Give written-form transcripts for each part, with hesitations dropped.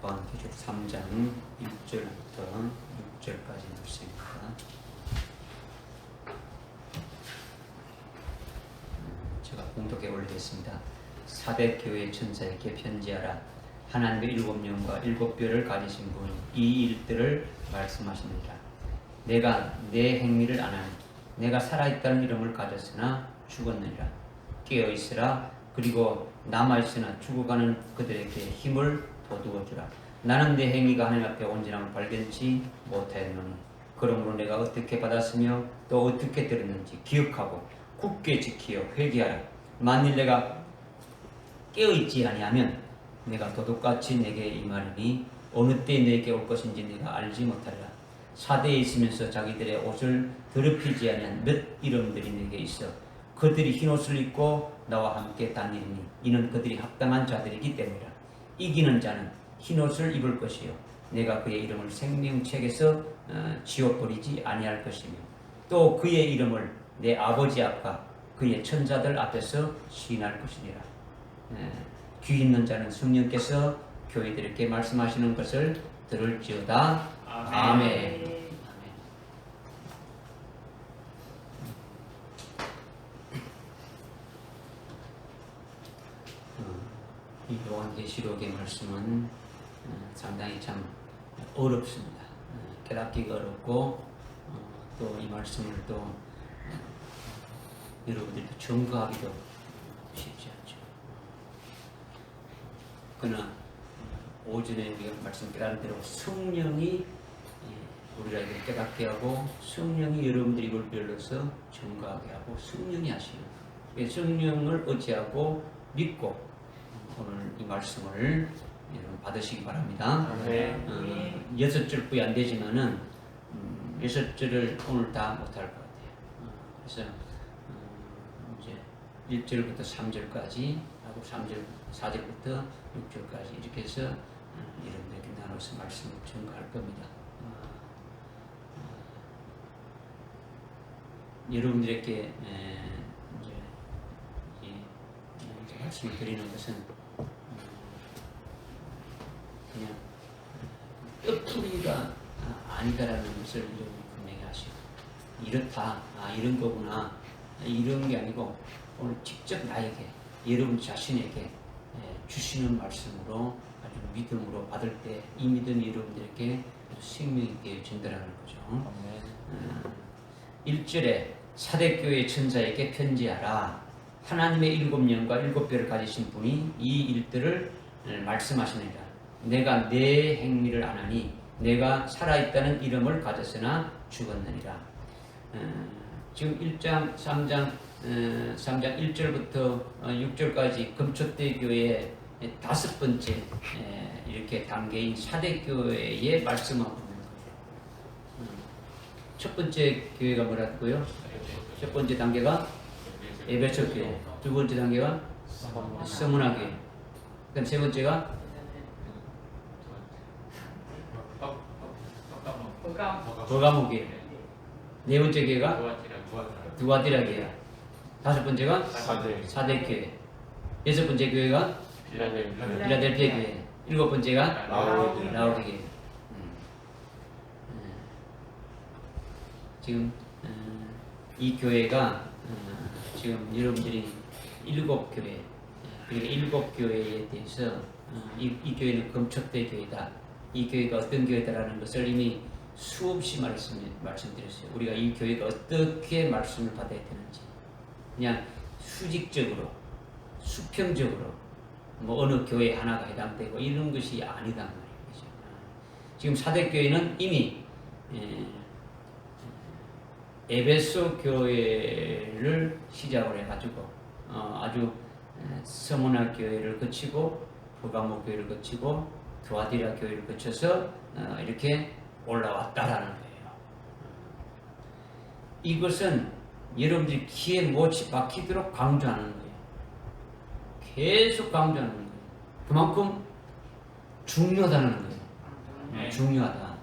요한계시록 3장 1절부터 6절까지 말씀입니다. 제가 공독해 올리겠습니다. 사대 교회 천사에게 편지하라. 하나님의 일곱 영과 일곱 뼈를 가지신 분이 이 일들을 말씀하십니다. 내가 내 행위를 아나니 내가 살아있다는 이름을 가졌으나 죽었느니라. 깨어있으라. 그리고 남아있으나 죽어가는 그들에게 힘을 돋우어주라. 나는 내 행위가 하나님 앞에 온전함을 발견치 못하였노니 그러므로 내가 어떻게 받았으며 또 어떻게 들었는지 기억하고 굳게 지키어 회개하라. 만일 내가 깨어있지 아니하면 내가 도둑같이 내게 임하리니 어느 때 내게 올 것인지 내가 알지 못하리라. 사대에 있으면서 자기들의 옷을 더럽히지 아니한 몇 이름들이 내게 있어 그들이 흰옷을 입고 나와 함께 다니리니 이는 그들이 합당한 자들이기 때문이라. 이기는 자는 흰옷을 입을 것이요 내가 그의 이름을 생명책에서 지워버리지 아니할 것이며 또 그의 이름을 내 아버지 앞과 그의 천사들 앞에서 시인할 것이니라. 귀 있는 자는 성령께서 교회들에게 말씀하시는 것을 들을지어다. 아멘. 이 요한계시록의 말씀은 상당히 참 어렵습니다. 깨닫기가 어렵고 또 이 말씀을 또 여러분들도 증거하기도 쉽지 않죠. 그러나 오전에 우리가 말씀 깨달은 대로 성령이 우리가 이걸 깨닫게 하고 성령이 여러분들이 이걸 빌려서 증거하게 하고 성령이 하시는 성령을 의지하고 믿고 오늘 이 말씀을 여러분 받으시기 바랍니다. 여섯 절뿐이 안 되지만은 여섯 절을 오늘 다 못할 것 같아요. 그래서 이제 1절부터 3절까지 하고 3절, 4절부터 6절까지 이렇게 해서 여러분들에게 나눠서 말씀을 증거할 겁니다. 여러분들에게 이제 말씀을 드리는 것은 그냥 뜻풀이가 아니다라는 것을 여러분이 분명히 아시고 이렇다, 이런 거구나 이런 게 아니고 오늘 직접 나에게 여러분 자신에게 주시는 말씀으로 아주 믿음으로 받을 때 이 믿음이 여러분들에게 생명 있게 전달하는 거죠. 1절에 사대교회 천사에게 편지하라. 하나님의 일곱 영과 일곱 뼈를 가지신 분이 이 일들을 말씀하시느니라. 내가 내 행위를 아나니 내가 살아있다는 이름을 가졌으나 죽었느니라. 지금 1장, 3장 1절부터 6절까지 금초대 교회의 다섯 번째 이렇게 단계인 사대교회의 말씀하고 있는 거예요. 첫 번째 교회가 뭐라고요? 첫 번째 단계가 에베소 교회, 두 번째 단계가 서문화 교회, 그다음 세 번째가 버가모 교회, 네 번째 교회가 두아디라 교회, 다섯 번째가 사대 교회, 여섯 번째 교회가 필라델피아 교회, 일곱 번째가 라오디 교회. 지금 이 교회가 지금 여러분들이 일곱 교회, 그리고 일곱 교회에 대해서 이 교회는 금초대 교회다. 이 교회가 어떤 교회다라는 것을 이미 수없이 말씀드렸어요. 우리가 이 교회가 어떻게 말씀을 받아야 되는지 그냥 수직적으로, 수평적으로 뭐 어느 교회 하나가 해당되고 이런 것이 아니다 말이죠. 지금 사대교회는 이미 에베소 교회를 시작으로 해가지고 아주 서문화 교회를 거치고 버가모 교회를 거치고 두아디라 교회를 거쳐서 이렇게 올라왔다라는 거예요. 이것은 여러분들이 귀에 못이 박히도록 강조하는 거예요. 계속 강조하는 거예요. 그만큼 중요하다는 거예요. 중요하다.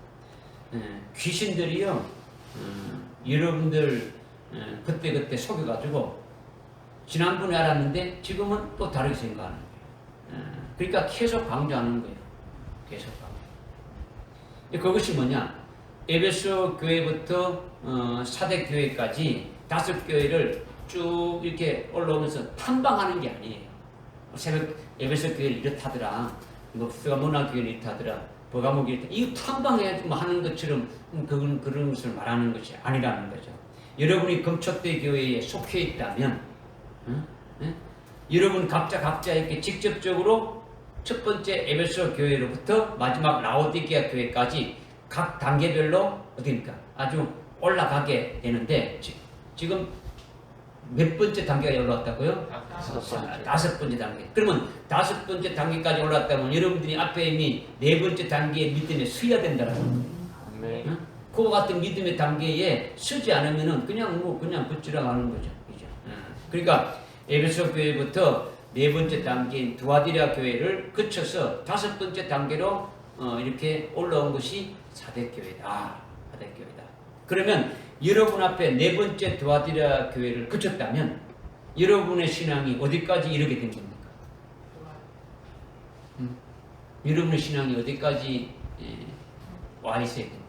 귀신들이요, 여러분들 그때 속여가지고 지난번에 알았는데 지금은 또 다르게 생각하는 거예요. 그러니까 계속 강조하는 거예요. 계속하고. 그것이 뭐냐? 에베소 교회부터 사대 교회까지 5교회를 쭉 이렇게 올라오면서 탐방하는 게 아니에요. 새벽 에베소 교회를 이렇다더라. 스가모나 교회를 이렇다더라. 버가모 교회 이거 탐방해 하는 것처럼 그런 것을 말하는 것이 아니라는 거죠. 여러분이 금촉대 교회에 속해 있다면, 여러분 각자에게 직접적으로 첫 번째 에베소 교회로부터 마지막 라오디게아 교회까지 각 단계별로 어디입니까? 아주 올라가게 되는데 지금 몇 번째 단계가 올라왔다고요? 5번째 단계. 그러면 5번째 단계까지 올라왔다면 여러분들이 앞에 이미 4번째 단계의 믿음에 서야 된다는 거예요. 그와 같은 믿음의 단계에 서지 않으면은 그냥 붙지러 가는 거죠. 그죠? 그러니까 에베소 교회부터 4번째 단계인 두아디라 교회를 거쳐서 5번째 단계로 이렇게 올라온 것이 사대교회다. 사대교회다. 그러면 여러분 앞에 4번째 두아디라 교회를 거쳤다면 여러분의 신앙이 어디까지 이르게 된 겁니까? 여러분의 신앙이 어디까지 와 있어야 됩니까?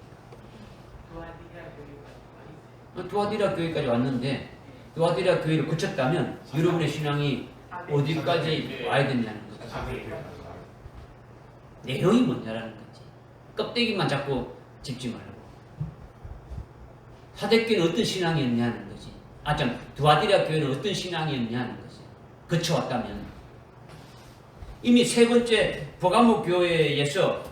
두아디라 교회까지 왔는데 두아디라 교회를 거쳤다면 여러분의 신앙이 어디까지 와야 되냐는 거죠. 내용이 뭐냐라는 거지. 껍데기만 자꾸 짚지 말고. 사대교회는 어떤 신앙이었냐는 거지. 두아디라 교회는 어떤 신앙이었냐는 거지. 거쳐왔다면. 이미 3번째 버가모 교회에서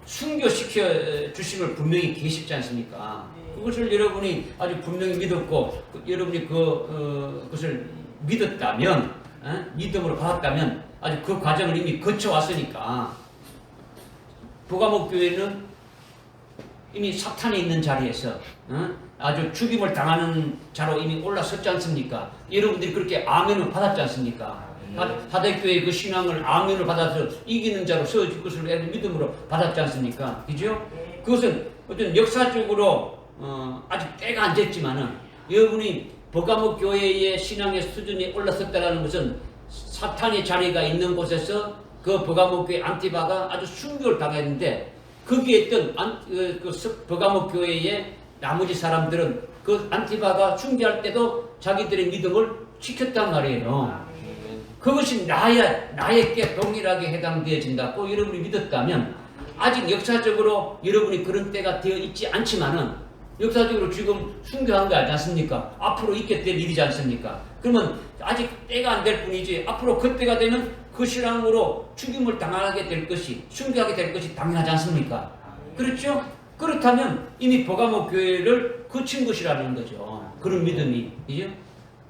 순교시켜 주심을 분명히 계시지 않습니까? 그것을 여러분이 아주 분명히 믿었고, 여러분이 그것을 믿었다면, 믿음으로 받았다면, 아주 그 과정을 이미 거쳐왔으니까, 버가모 교회는 이미 사탄이 있는 자리에서, 아주 죽임을 당하는 자로 이미 올라섰지 않습니까? 여러분들이 그렇게 아멘을 받았지 않습니까? 사대교회의 그 신앙을 아멘을 받아서 이기는 자로 세워질 것을 믿음으로 받았지 않습니까? 그죠? 그것은 어떤 역사적으로 아직 때가 안 됐지만은 여러분이 버가모 교회의 신앙의 수준이 올라섰다는 것은 사탄의 자리가 있는 곳에서 그 버가모 교회 안티바가 아주 순교를 당했는데 거기에 있던 버가모 교회의 나머지 사람들은 그 안티바가 순교할 때도 자기들의 믿음을 지켰단 말이에요. 그것이 나에게 동일하게 해당되어진다고 여러분이 믿었다면 아직 역사적으로 여러분이 그런 때가 되어 있지 않지만은 역사적으로 지금 순교한 거 알지 않습니까? 앞으로 있게 될 일이지 않습니까? 그러면 아직 때가 안 될 뿐이지 앞으로 그 때가 되면 그 신앙으로 죽임을 당하게 될 것이 순교하게 될 것이 당연하지 않습니까? 그렇죠? 그렇다면 이미 버가모 교회를 거친 것이라는 거죠. 그런 믿음이. 그죠?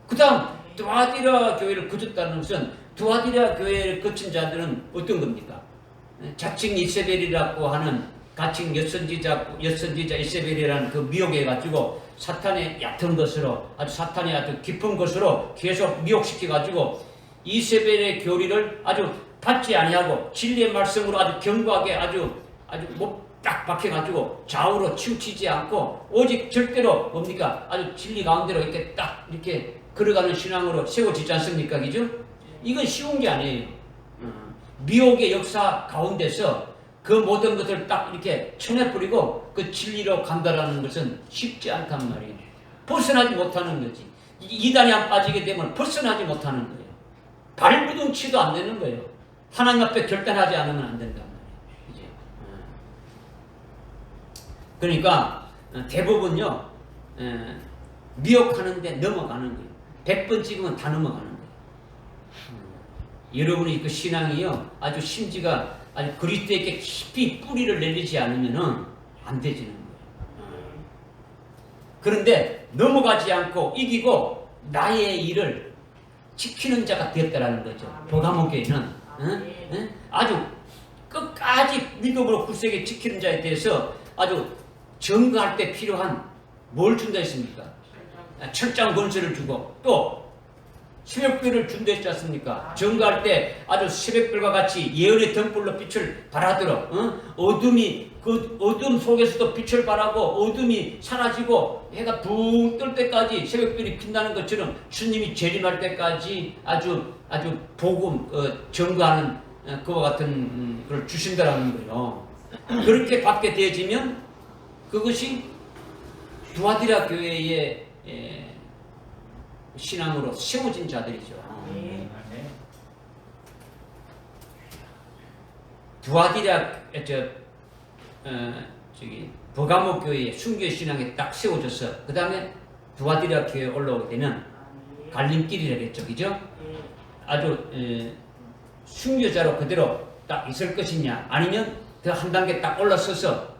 그 다음 두아디라 교회를 거쳤다는 것은 두아디라 교회를 거친 자들은 어떤 겁니까? 자칭 이세벨이라고 하는 가칭 여선지자 이세벨이라는 그 미혹해 가지고 사탄의 얕은 것으로 아주 사탄의 아주 깊은 것으로 계속 미혹시켜 가지고 이세벨의 교리를 아주 받지 아니하고 진리의 말씀으로 아주 견고하게 아주 딱 박혀가지고 좌우로 치우치지 않고 오직 절대로 뭡니까? 아주 진리 가운데로 이렇게 딱 이렇게 걸어가는 신앙으로 세워지지 않습니까? 그죠? 이건 쉬운 게 아니에요. 미혹의 역사 가운데서 그 모든 것을 딱 이렇게 쳐내버리고 그 진리로 간다라는 것은 쉽지 않단 말이에요. 벗어나지 못하는 거지. 이단에 안 빠지게 되면 벗어나지 못하는 거예요. 발부둥치도 안 되는 거예요. 하나님 앞에 결단하지 않으면 안 된단 말이에요. 그러니까 대부분요 미혹하는데 넘어가는 거예요. 100번 찍으면 다 넘어가는 거예요. 여러분이 그 신앙이요 아주 심지가 아주 그리스도에게 깊이 뿌리를 내리지 않으면은 안 되지는 거예요. 그런데 넘어가지 않고 이기고 나의 일을 지키는 자가 되었다라는 거죠. 버가모 교회는 아주 끝까지 믿음으로 굳세게 지키는 자에 대해서 아주 증거할 때 필요한 뭘 준다 했습니까? 철장 권세를 주고 또 새벽별을 준다 했지 않습니까? 증거할 때 아주 새벽별과 같이 예언의 등불로 빛을 발하도록 그 어둠 속에서도 빛을 발하고 어둠이 사라지고 해가 붕 뜰 때까지 새벽별이 빛나는 것처럼 주님이 재림할 때까지 아주 복음 증거하는 그와 같은 걸 주신다라는 거예요. 그렇게 받게 되어지면 그것이 두아디라 교회의 신앙으로 세워진 자들이죠. 두아디라 버가모 교회의 순교 신앙에 딱 세워져서 그 다음에 두아디라 교회에 올라오게 되면 갈림길이라겠죠, 그죠? 아주 순교자로 그대로 딱 있을 것이냐, 아니면 더 한 단계 딱 올라서서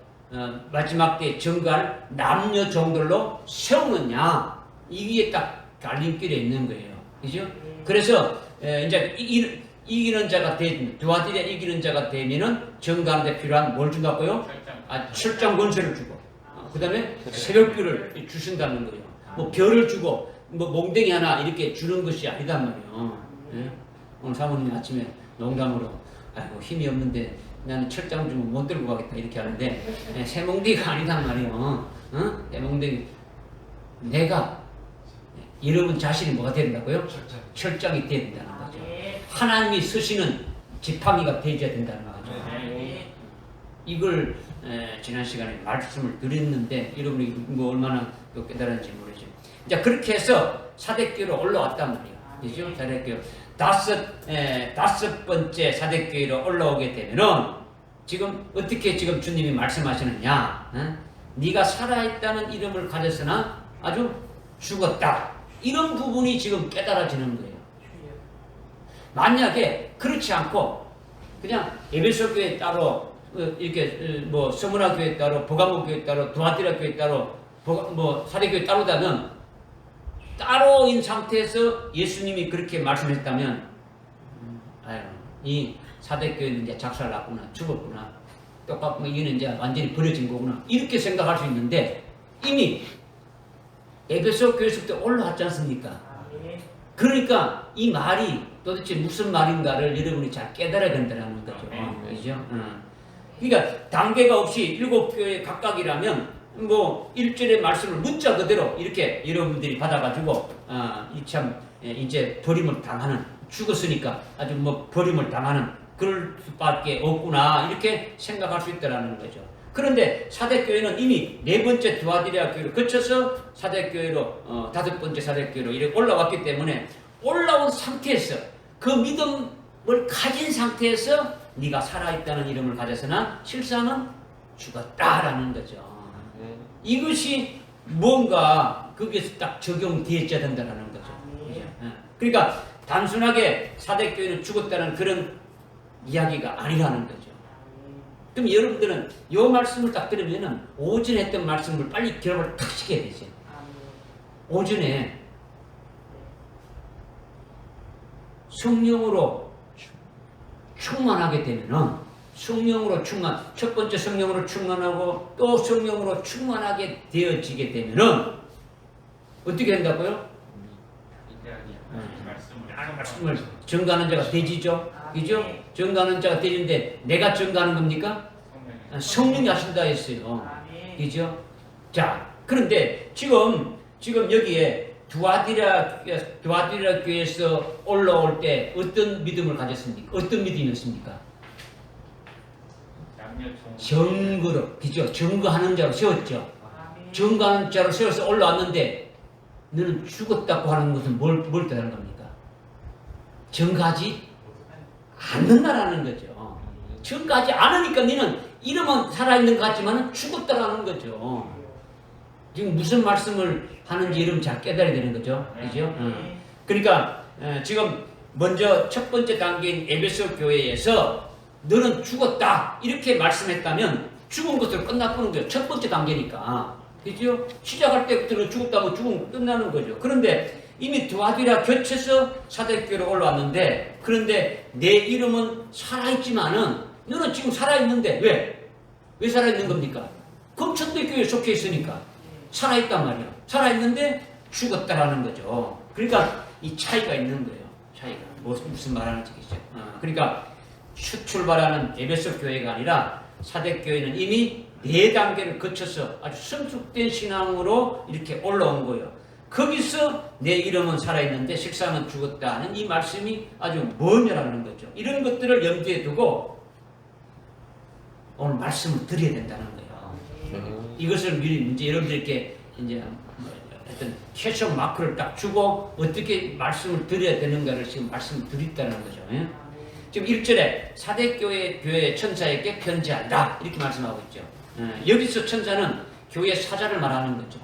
마지막 때 증거할 남녀 종들로 세우느냐, 이게 딱 갈림길에 있는 거예요, 그죠? 그래서 이제 이기는 자가 두아디라 이기는 자가 되면은 증거하는데 필요한 뭘 준다고요? 철장 권세를 주고, 그 다음에 새벽별을 주신다는 거예요. 뭐 별을 주고 뭐 몽댕이 하나 이렇게 주는 것이 아니단 말이에요. 예? 오늘 사모님 아침에 농담으로 아이고 힘이 없는데 나는 철장 주면 못 들고 가겠다 이렇게 하는데 새몽댕이가 아니단 말이에요. 새몽댕이 내가 여러분 자신이 뭐가 된다고요? 철장이 돼야 된다는 거죠. 하나님이 쓰시는 지팡이가 되어야 된다는 거죠. 이걸 지난 시간에 말씀을 드렸는데 여러분이 뭐 얼마나 또 깨달은지 모르죠. 자, 그렇게 해서 사대교회로 올라왔단 말이에요. 그죠? 사대교회 다섯 번째 사대교회로 올라오게 되면은 지금 어떻게 지금 주님이 말씀하시느냐? 네가 살아있다는 이름을 가졌으나 아주 죽었다. 이런 부분이 지금 깨달아지는 거예요. 만약에 그렇지 않고 그냥 에베소 교회 따로 이렇게 뭐 서문화 교회 따로 버가모 교회 따로 두아디라 교회 따로 뭐 사대교회 따로다면 따로인 상태에서 예수님이 그렇게 말씀했다면 아유 이 사대교회는 이제 작살났구나, 죽었구나, 똑같고 이거는 이제 완전히 버려진 거구나 이렇게 생각할 수 있는데 이미 에베소 교회에서부터 올라왔지 않습니까? 그러니까 이 말이 도대체 무슨 말인가를 여러분이 잘 깨달아야 된다는 거죠. 그죠? 그러니까 단계가 없이 7교회 각각이라면 뭐 1절의 말씀을 문자 그대로 이렇게 여러분들이 받아가지고 참 이제 버림을 당하는, 죽었으니까 아주 뭐 버림을 당하는 그럴 수밖에 없구나 이렇게 생각할 수 있다는 거죠. 그런데 사대교회는 이미 4번째 두아디라 교회를 거쳐서 사대교회로 5번째 사대교회로 이렇게 올라왔기 때문에 올라온 상태에서 그 믿음을 가진 상태에서 네가 살아있다는 이름을 가졌으나 실상은 죽었다라는 거죠. 이것이 뭔가 거기에서 딱 적용되어야 된다는 거죠. 그러니까 단순하게 사대교회는 죽었다는 그런 이야기가 아니라는 거죠. 그럼 여러분들은 이 말씀을 딱 들으면은 오전에 했던 말씀을 빨리 기억을 탁 시켜야 되죠. 오전에 성령으로 충만하게 되면은 성령으로 첫 번째 성령으로 충만하고 또 성령으로 충만하게 되어지게 되면은 어떻게 된다고요? 말씀을 증거하는 자가 되지죠. 그죠? 증거하는 자가 되는데 내가 증거하는 겁니까? 성령이 하신다 했어요. 그죠? 자, 그런데 지금 여기에 두아디라 교회에서 올라올 때 어떤 믿음을 가졌습니까? 어떤 믿음이었습니까? 증거로, 그죠? 증거하는 자로 세웠죠. 증거하는 자로 세워서 올라왔는데 너는 죽었다고 하는 것은 뭘 뜻하는 겁니까? 증거하지 않는다라는 거죠. 증거하지 않으니까 너는 이름은 살아있는 것 같지만 죽었다라는 거죠. 지금 무슨 말씀을 하는지 여러분 잘 깨달아야 되는 거죠. 그죠? 그러니까 지금 먼저 첫 번째 단계인 에베소 교회에서 너는 죽었다 이렇게 말씀했다면 죽은 것으로 끝나보는 거예요. 첫 번째 단계니까. 그죠? 시작할 때부터는 죽었다면 죽으면 끝나는 거죠. 그런데 이미 두아디라 교체해서 사대교회로 올라왔는데 그런데 내 이름은 살아있지만은 너는 지금 살아있는데 왜 살아있는 겁니까? 금천대 교회에 속해 있으니까 살아있단 말이야. 살아있는데 죽었다라는 거죠. 그러니까 이 차이가 있는 거예요. 차이가. 무슨 말하는지 계시죠? 그러니까 출발하는 에베소 교회가 아니라 사대교회는 이미 4단계를 거쳐서 아주 성숙된 신앙으로 이렇게 올라온 거예요. 거기서 내 이름은 살아있는데 식사는 죽었다 하는 이 말씀이 아주 뭐냐라는 거죠. 이런 것들을 염두에 두고 오늘 말씀을 드려야 된다는 거예요. 이것을 미리 이제 여러분들께 이제 어떤 캐셔 마크를 딱 주고 어떻게 말씀을 드려야 되는가를 지금 말씀을 드렸다는 거죠. 예? 지금 1절에 사대교회 교회 천사에게 편지한다 이렇게 말씀하고 있죠. 여기서 천사는 교회 사자를 말하는 거죠.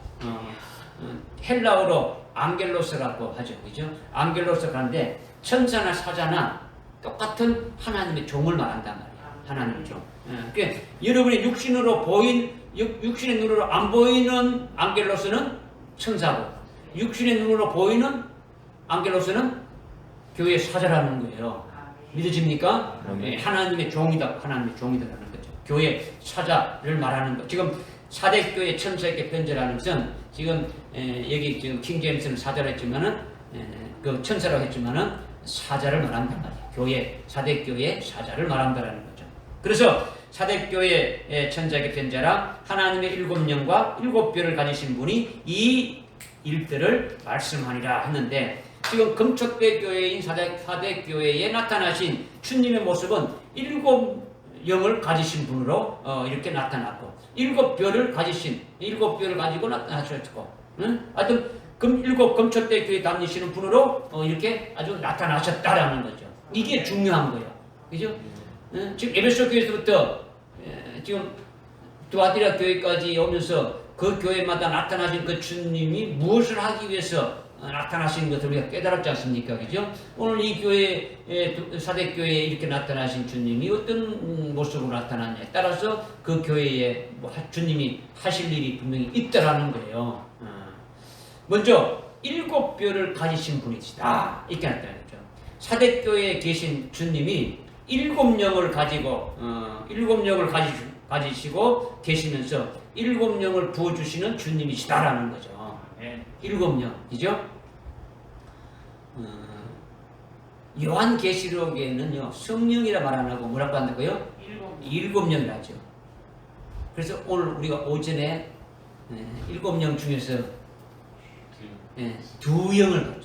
헬라어로 앙겔로스라고 하죠. 그죠? 앙겔로스가 하는데 천사나 사자나 똑같은 하나님의 종을 말한단 말이에요. 하나님의 종. 그러니까 여러분의 육신의 눈으로 안 보이는 앙겔로스는 천사고 육신의 눈으로 보이는 앙겔로스는 교회의 사자라는 거예요. 믿어집니까? 하나님의 종이다. 하나님의 종이다라는 거죠. 교회 사자를 말하는 거. 지금 사대교회 천사에게 편지라는 것은 지금 여기 지금 킹제임스는 사자로 했지만은 그 천사라고 했지만은 사자를 말한단 말이에요. 교회 사대교회 사자를 말한다라는 거죠. 그래서 사대교회 천사에게 편지하라. 하나님의 7영과 7뼈를 가지신 분이 이 일들을 말씀하니라 했는데 지금 금촉대 교회인 사대교회에 나타나신 주님의 모습은 7영을 가지신 분으로 이렇게 나타났고 7뼈를 가지고 나타나셨고 하여튼 금촉대 교회 다니시는 분으로 이렇게 아주 나타나셨다라는 거죠. 이게 중요한 거예요. 그죠? 지금 에베소 교회에서부터 지금 두아디라 교회까지 오면서 그 교회마다 나타나신 그 주님이 무엇을 하기 위해서 나타나신 것을 우리가 깨달았지 않습니까? 그죠? 오늘 이 교회, 사대교회에 이렇게 나타나신 주님이 어떤 모습으로 나타났냐에 따라서 그 교회에 주님이 하실 일이 분명히 있다라는 거예요. 먼저 7뼈를 가지신 분이시다. 이렇게 나타났죠. 사대교회에 계신 주님이 7영을 가지시고 계시면서 7영을 부어주시는 주님이시다라는 거죠. 7영이죠. 요한계시록에는요 성령이라 말 안 하고 뭐라고 한다고요? 7영이라 하죠. 그래서 오늘 우리가 오전에 7영 중에서 2영을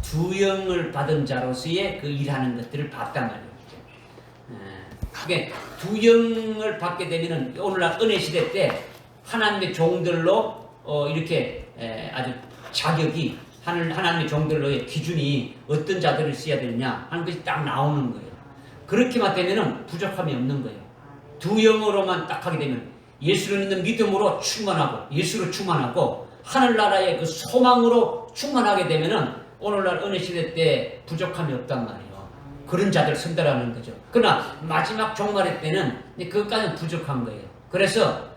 2영을 받은 자로서의 그 일하는 것들을 봤단 말이에요. 그게 2영을 받게 되면은 오늘날 은혜 시대 때 하나님의 종들로 이렇게 아주 자격이 하나님의 종들로의 기준이 어떤 자들을 써야 되느냐 하는 것이 딱 나오는 거예요. 그렇게만 되면은 부족함이 없는 거예요. 2영으로만 딱 하게 되면 예수를 믿는 믿음으로 충만하고 예수로 충만하고 하늘나라의 그 소망으로 충만하게 되면은 오늘날 은혜 시대 때 부족함이 없단 말이에요. 그런 자들 선다라는 거죠. 그러나 마지막 종말의 때는 그것까지는 부족한 거예요. 그래서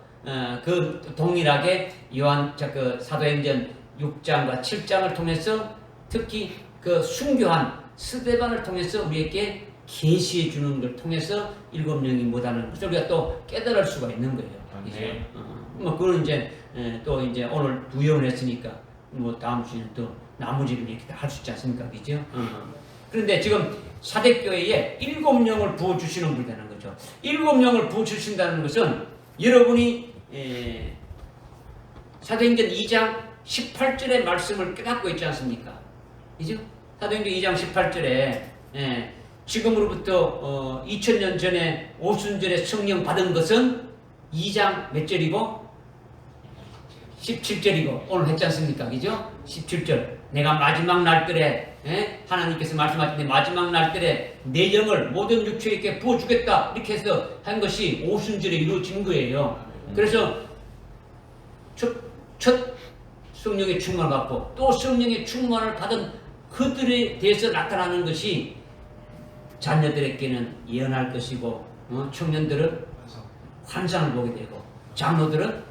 그 동일하게 그 사도행전 6장과 7장을 통해서 특히 그 순교한 스데반을 통해서 우리에게 계시해 주는 걸 통해서 7영이 뭐다는 것을 우리가 또 깨달을 수가 있는 거예요. 네. 뭐 그건 이제 또 이제 오늘 2영을 했으니까 뭐 다음 주에는 또 나머지를 이렇게 다 할 수 있지 않습니까? 그죠? 그런데 지금 사대교회에 7영을 부어주시는 분이 되는 거죠. 7영을 부어주신다는 것은 여러분이 사도행전 2장 18절의 말씀을 깨닫고 있지 않습니까? 그죠? 사도행전 2장 18절에 지금으로부터 2000년 전에 오순절에 성령 받은 것은 2장 몇 절이고 17절이고 오늘 했지 않습니까? 그죠? 17절 내가 마지막 날들에 하나님께서 말씀하시는데 마지막 날들에 내 영을 모든 육체에게 부어주겠다 이렇게 해서 한 것이 오순절에 이루어진 거예요. 그래서 첫 성령의 충만을 받고 또 성령의 충만을 받은 그들에 대해서 나타나는 것이 자녀들에게는 예언할 것이고 청년들은 환상을 보게 되고 장로들은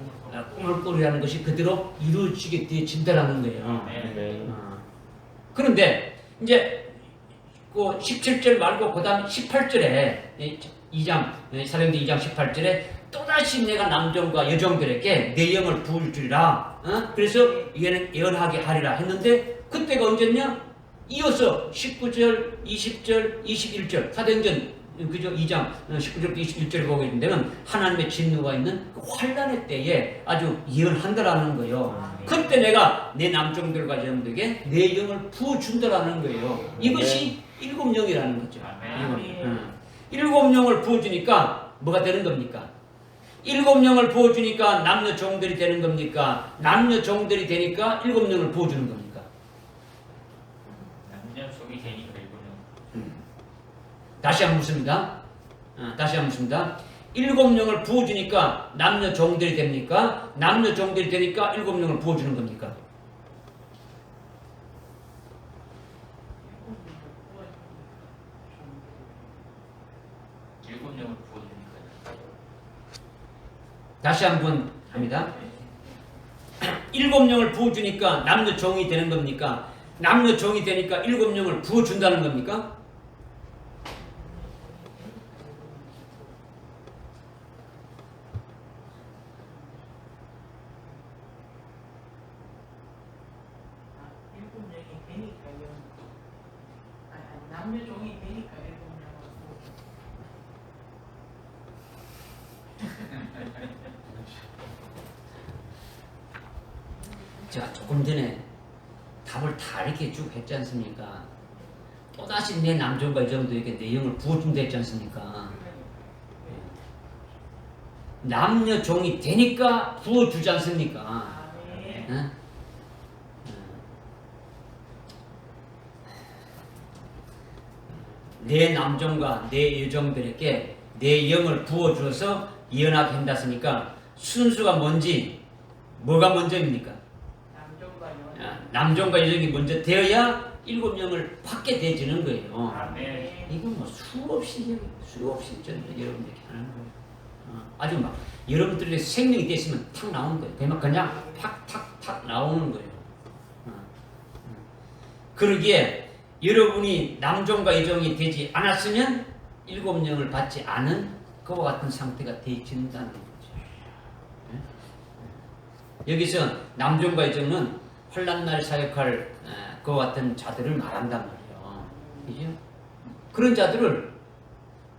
꿈을 꾸리라는 것이 그대로 이루어지게 되어진다는 거예요. 그런데 이제 그 17절 말고 그 다음 18절에 2장 사도행전 2장 18절에 또다시 내가 남종과 여종들에게 내 영을 부을 줄이라 그래서 예언하게 하리라 했는데 그때가 언제냐? 이어서 19절, 20절, 21절 사도행전 그죠? 2장 19절부터 21절 보게 되는 데는 하나님의 진노가 있는 그 환란의 때에 아주 예언한다라는 거예요. 그때 내가 내 남종들과 여종들에게 내 영을 부어준다라는 거예요. 이것이 일곱 영이라는 거죠. 일곱 영을 부어주니까 뭐가 되는 겁니까? 일곱 영을 부어주니까 남녀 종들이 되는 겁니까? 남녀 종들이 되니까 일곱 영을 부어주는 겁니까? 남녀 종이 되니까 일곱 영. 다시 한번 묻습니다. 다시 한번 묻습니다. 일곱 영을 부어주니까 남녀 종들이 됩니까? 남녀 종들이 되니까 일곱 영을 부어주는 겁니까? 일곱 영을 부어주니까. 다시 한번 합니다. 일곱 영을 부어주니까 남녀 종이 되는 겁니까? 남녀 종이 되니까 일곱 영을 부어준다는 겁니까? 남녀 종이 되니까 일곱 제가 조금 전에 답을 다 이렇게 쭉 했지 않습니까? 또다시 내 남종과 여종들에게 내 영을 부어준다 했지 않습니까? 남녀 종이 되니까 부어주지 않습니까? 응? 내 남종과 내 여종들에게 내 영을 부어주어서 예언하게 한다으니까 순수가 뭔지 뭐가 먼저입니까? 남종과 여종이 먼저 되어야 일곱 영을 받게 되지는 거예요. 이건 뭐 수없이 여러분들이 하는 거예요. 아주 막 여러분들의 생명이 됐으면 탁 나오는 거예요. 그냥 탁 나오는 거예요. 그러기에 여러분이 남종과 여종이 되지 않았으면 일곱 영을 받지 않은 그와 같은 상태가 되어진다는 거죠. 여기서 남종과 여종은 환난날에 사역할 그와 같은 자들을 말한단 말이에요. 그죠? 그런 자들을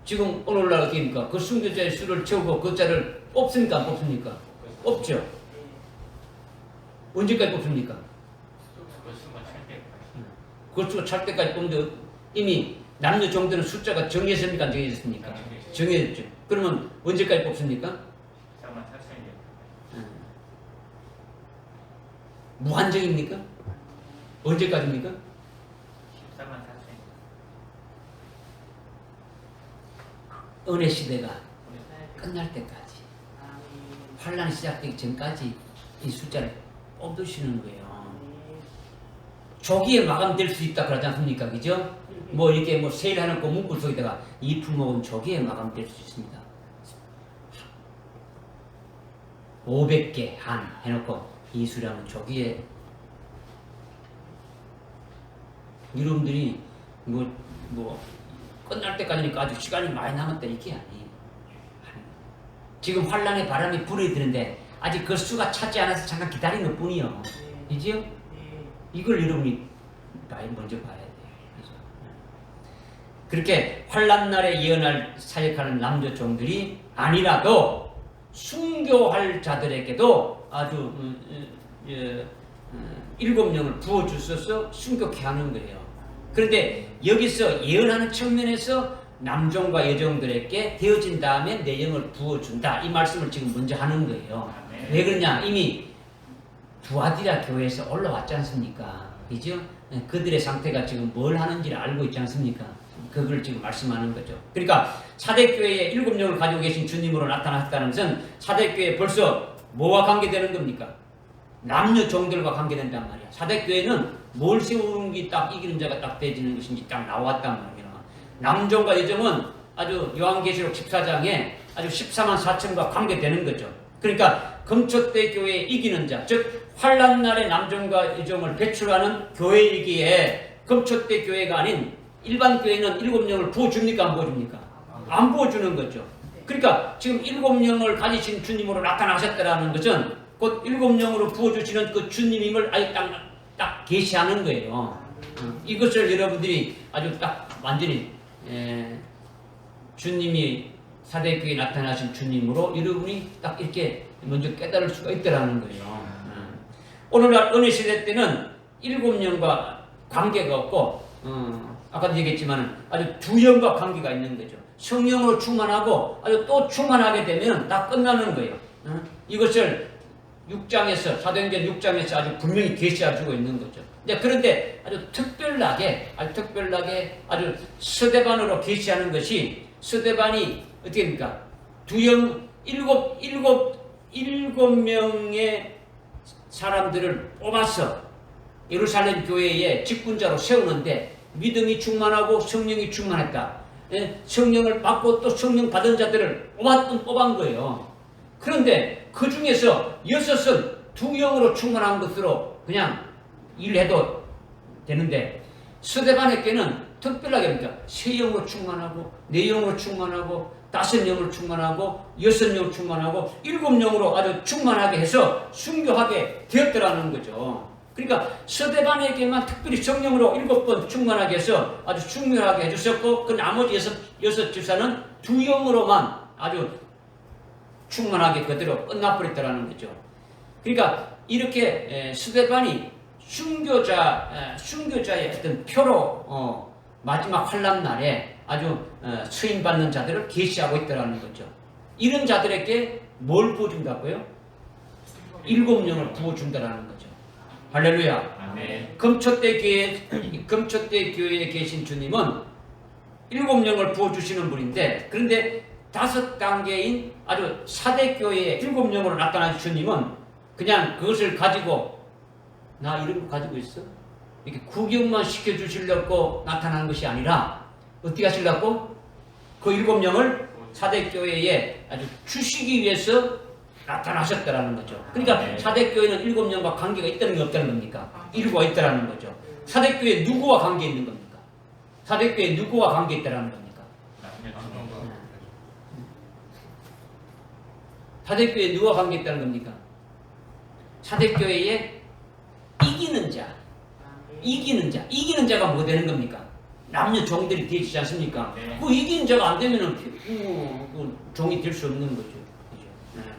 지금 오늘날 어떻습니까? 그 순교자의 수를 채우고 그 자를 뽑습니까? 안 뽑습니까? 없죠. 언제까지 뽑습니까? 그 수가 찰 때까지 뽑는데 이미 남녀 종들은 숫자가 정해졌습니까? 안 정해졌습니까? 정해졌죠. 그러면 언제까지 뽑습니까? 무한정입니까? 언제까지입니까? 14만 4천. 은혜 시대가 끝날 때까지 환란이 시작되기 전까지 이 숫자를 뽑으시는 거예요. 조기에 마감될 수 있다 그러지 않습니까? 그죠? 뭐 이렇게 뭐 세일해놓고 문구 속에다가 이 품목은 조기에 마감될 수 있습니다. 500개 한 해놓고 이 수량은 조기에 여러분들이 뭐 끝날 때까지니까 아주 시간이 많이 남았다 이게 아니에요. 지금 환란의 바람이 불어드는데 아직 그 수가 차지 않아서 잠깐 기다리는 것 뿐이요. 그죠? 이걸 여러분이 먼저 봐야 돼요. 그죠? 그렇게 환란날에 예언할 사역하는 남녀 종들이 아니라도 순교할 자들에게도 아주 일곱 영을 부어주셔서 순교케 하는 거예요. 그런데 여기서 예언하는 측면에서 남종과 여종들에게 되어진 다음에 내 영을 부어준다. 이 말씀을 지금 먼저 하는 거예요. 왜 그러냐? 이미 두아디라 교회에서 올라왔지 않습니까? 그죠? 그들의 상태가 지금 뭘 하는지를 알고 있지 않습니까? 그걸 지금 말씀하는 거죠. 그러니까 사대교회에 일곱 영을 가지고 계신 주님으로 나타났다는 것은 사대교회에 벌써 뭐와 관계되는 겁니까? 남녀 종들과 관계된단 말이야. 사대교회는 뭘 세우는 게 딱 이기는 자가 딱 되지는 것인지 딱 나왔단 말이야. 남종과 여종은 아주 요한계시록 14장에 아주 14만 4천과 관계되는 거죠. 그러니까 금초대 교회에 이기는 자, 즉 환란날에 남종과 여종을 배출하는 교회이기에 금초대 교회가 아닌 일반 교회는 일곱 영을 부어줍니까? 안 부어줍니까? 안 부어주는 거죠. 그러니까 지금 일곱 영을 가지신 주님으로 나타나셨다는 것은 곧 일곱 영으로 부어주시는 그 주님임을 아예 딱 계시하는 거예요. 이것을 여러분들이 아주 딱 완전히 주님이 사대교회에 나타나신 주님으로 여러분이 딱 이렇게 먼저 깨달을 수가 있더라는 거예요. 오늘날 어느 시대 때는 7영과 관계가 없고 아까도 얘기했지만 아주 두 영과 관계가 있는 거죠. 성령으로 충만하고 아주 또 충만하게 되면 다 끝나는 거예요. 이것을 6장에서 사도행전 6장에서 아주 분명히 계시해주고 있는 거죠. 그런데 아주 특별하게 아주 스데반으로 계시하는 것이 스데반이 어떻게 됩니까? 일곱 명의 사람들을 뽑아서 예루살렘 교회의 직분자로 세우는데 믿음이 충만하고 성령이 충만했다. 성령을 받고 또 성령 받은 자들을 뽑은 거예요. 그런데 그 중에서 6은 두 영으로 충만한 것으로 그냥 일해도 되는데 스데반에게는 특별하게 합니다. 3영으로 충만하고 4영으로 충만하고 5영으로 충만하고 6영으로 충만하고 7영으로 아주 충만하게 해서 순교하게 되었더라는 거죠. 그러니까 스데반에게만 특별히 성령으로 7번 충만하게 해서 아주 충만하게 해주셨고 그 나머지 6 집사는 2영으로만 아주 충만하게 그대로 끝나버렸다는 거죠. 그러니까 이렇게 스데반이 순교자의 어떤 표로 마지막 환난 날에 아주 수임받는 자들을 계시하고 있다는 거죠. 이런 자들에게 뭘 부어준다고요? 7영을 부어준다는 거죠. 할렐루야. 아멘. 금초대 교회에 계신 주님은 7영을 부어주시는 분인데 그런데 5단계인 아주 사대교회의 7영으로 나타난 주님은 그냥 그것을 가지고 나 이런 거 가지고 있어? 이렇게 구경만 시켜주시려고 나타나는 것이 아니라 어떻게 하시려고? 그 7영을 사대교회에 아주 주시기 위해서 나타나셨다라는 거죠. 그러니까 사대교회는 7영과 관계가 있다는 게 없다는 겁니까? 일부가 있다는 거죠. 사대교회 누구와 관계 있는 겁니까? 사대교회 누구와 관계 있다는 겁니까? 사대교회 누구와 관계 있다는 겁니까? 사대교회에 이기는 자가 뭐 되는 겁니까? 남녀 종들이 되지 않습니까? 그 이기는 자가 안 되면은 그 종이 될 수 없는 거죠. 그죠?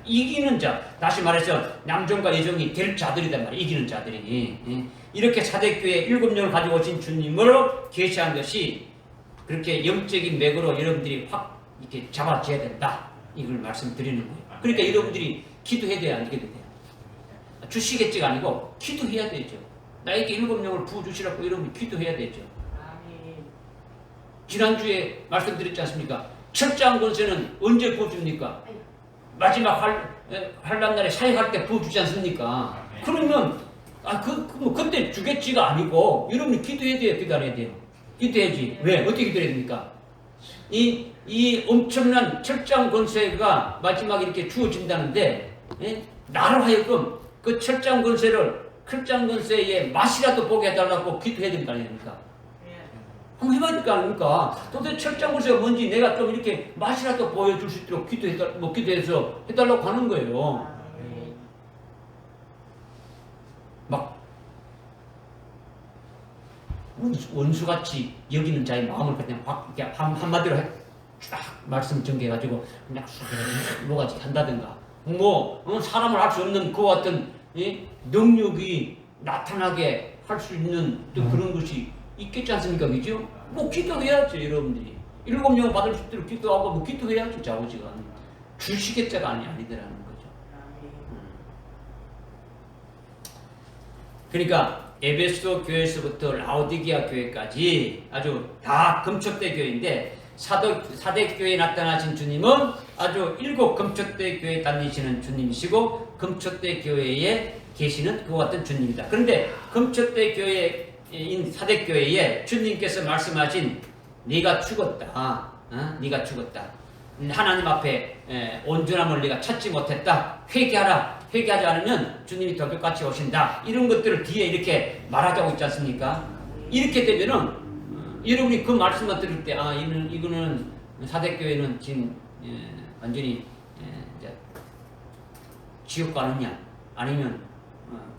이기는 자, 다시 말해서 남종과 여종이 될 자들이단 말이에요. 이기는 자들이. 이렇게 사대교회 7영을 가지고 오신 주님으로 계시한 것이 그렇게 영적인 맥으로 여러분들이 확 이렇게 잡아줘야 된다. 이걸 말씀드리는 거예요. 그러니까 여러분들이 기도해야 돼요, 안 기도해야 돼요? 주시겠지가 아니고 기도해야 되죠. 나에게 7영을 부어주시라고 여러분이 기도해야 되죠. 지난주에 말씀드렸지 않습니까? 철저한 권세는 언제 부어줍니까? 마지막 환난 날에 사역할 때 부어주지 않습니까? 그러면 그때 주겠지가 아니고 여러분이 기도해야 돼요, 기도해야 돼요. 기도해야지. 왜? 어떻게 기도해야 됩니까? 이 엄청난 철저한 권세가 마지막에 이렇게 주어진다는데 나로 하여금 그 철저한 권세의 맛이라도 보게 해달라고 기도해야 될 거 아닙니까? 한번 해봐야 될 거 아닙니까? 도대체 철저한 권세가 뭔지 내가 좀 이렇게 맛이라도 보여줄 수 있도록 기도해서 해달라고 하는 거예요. 막 원수같이 여기는 자의 마음을 그냥 확 이렇게 한마디로 쫙 말씀 전개해가지고 그냥 뭐가지 한다든가 사람을 할 수 없는 그 어떤 능력이 나타나게 할 수 있는 또 그런 것이 있겠지 않습니까? 그죠? 기도해야죠, 여러분들이. 7영 받을 수 있도록 기도하고 기도해야죠, 자오지가. 주시겠자가 아니더라는 거죠. 그러니까 에베소 교회에서부터 라오디게아 교회까지 아주 다 금초대 교회인데 사대교회에 나타나신 주님은 아주 7 금초대 교회에 다니시는 주님이시고 금초대 교회에 계시는 그와 같은 주님이다. 그런데 금초대 교회인 사대교회에 주님께서 말씀하신 네가 죽었다. 네가 죽었다. 하나님 앞에 온전함을 네가 찾지 못했다. 회개하라. 회개하지 않으면 주님이 돌격같이 오신다. 이런 것들을 뒤에 이렇게 말하자고 있지 않습니까? 이렇게 되면은 여러분이 그 말씀만 들을 때 이거는 사대교회는 지금 완전히 지옥 가느냐 아니면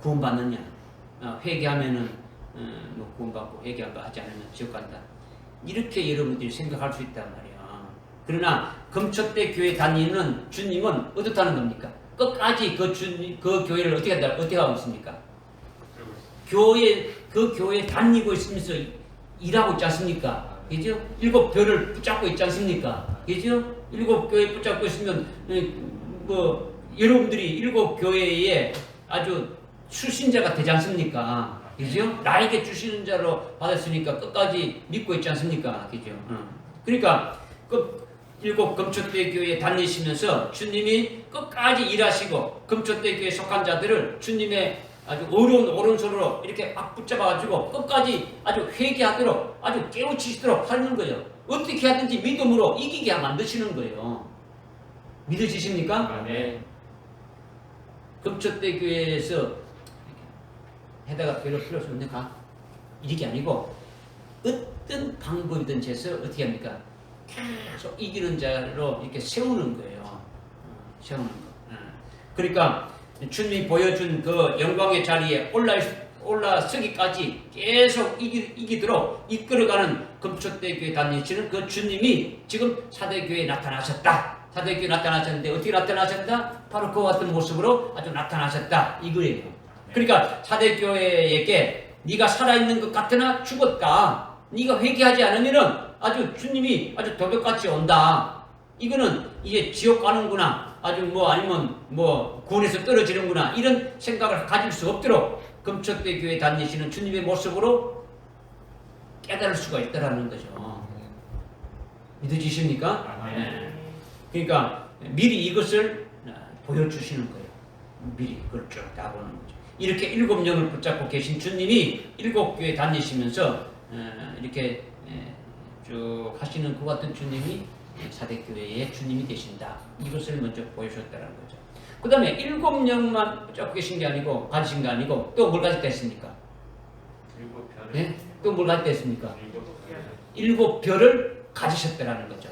구원받느냐 회개하면은 구원받고 회개하지 않으면 지옥 간다. 이렇게 여러분들이 생각할 수 있단 말이야. 그러나 금초대 교회 다니는 주님은 어떻다는 겁니까? 끝까지 그 교회를 어떻게 하고 있습니까? 그 교회 다니고 있으면서 일하고 있지 않습니까? 그죠? 7별을 붙잡고 있지 않습니까? 그죠? 7교회 붙잡고 있으면 여러분들이 7교회에 아주 출신자가 되지 않습니까? 그죠? 나에게 주시는 자로 받았으니까 끝까지 믿고 있지 않습니까? 그죠? 그러니까 그 7 금초대 교회에 다니시면서 주님이 끝까지 일하시고 금초대 교회에 속한 자들을 주님의 아주 어려운 오른손으로 이렇게 막 붙잡아가지고 끝까지 아주 회개하도록 아주 깨우치시도록 하는 거예요. 어떻게 하든지 믿음으로 이기게 만드시는 거예요. 믿어지십니까? 네. 금초대 교회에서 해다가 별로 필요 없는데 이게 아니고 어떤 방법이든 해서 어떻게 합니까? 계속 이기는 자로 이렇게 세우는 거예요. 세우는 거. 그러니까 주님이 보여준 그 영광의 자리에 올라서기까지 계속 이기도록 이끌어가는 금초대 교회 다니시는 그 주님이 지금 사대교회에 나타나셨다. 사대교회에 나타나셨는데 어떻게 나타나셨다? 바로 그와 같은 모습으로 아주 나타나셨다. 이거예요. 그러니까 사대교회에게 네가 살아있는 것 같으나 죽었다. 네가 회개하지 않으면은 아주 주님이 아주 도둑같이 온다. 이거는 이제 지옥 가는구나. 아주 아니면 구원에서 떨어지는구나. 이런 생각을 가질 수 없도록 금초대 교회 다니시는 주님의 모습으로 깨달을 수가 있다라는 거죠. 믿어지십니까? 네. 그러니까 미리 이것을 보여주시는 거예요. 미리 그걸 쭉 다 보는 거죠. 이렇게 7영을 붙잡고 계신 주님이 7교회 다니시면서 이렇게 쭉 하시는 그 같은 주님이 사대교회의 주님이 되신다. 이것을 먼저 보여주셨다는 거죠. 그 다음에 7영만 붙잡고 계신 게 아니고 가지신 게 아니고 또 뭘 가졌다 했습니까? 7별을. 네? 또 뭘 가졌다 했습니까? 7별. 7별을 가지셨다라는 거죠.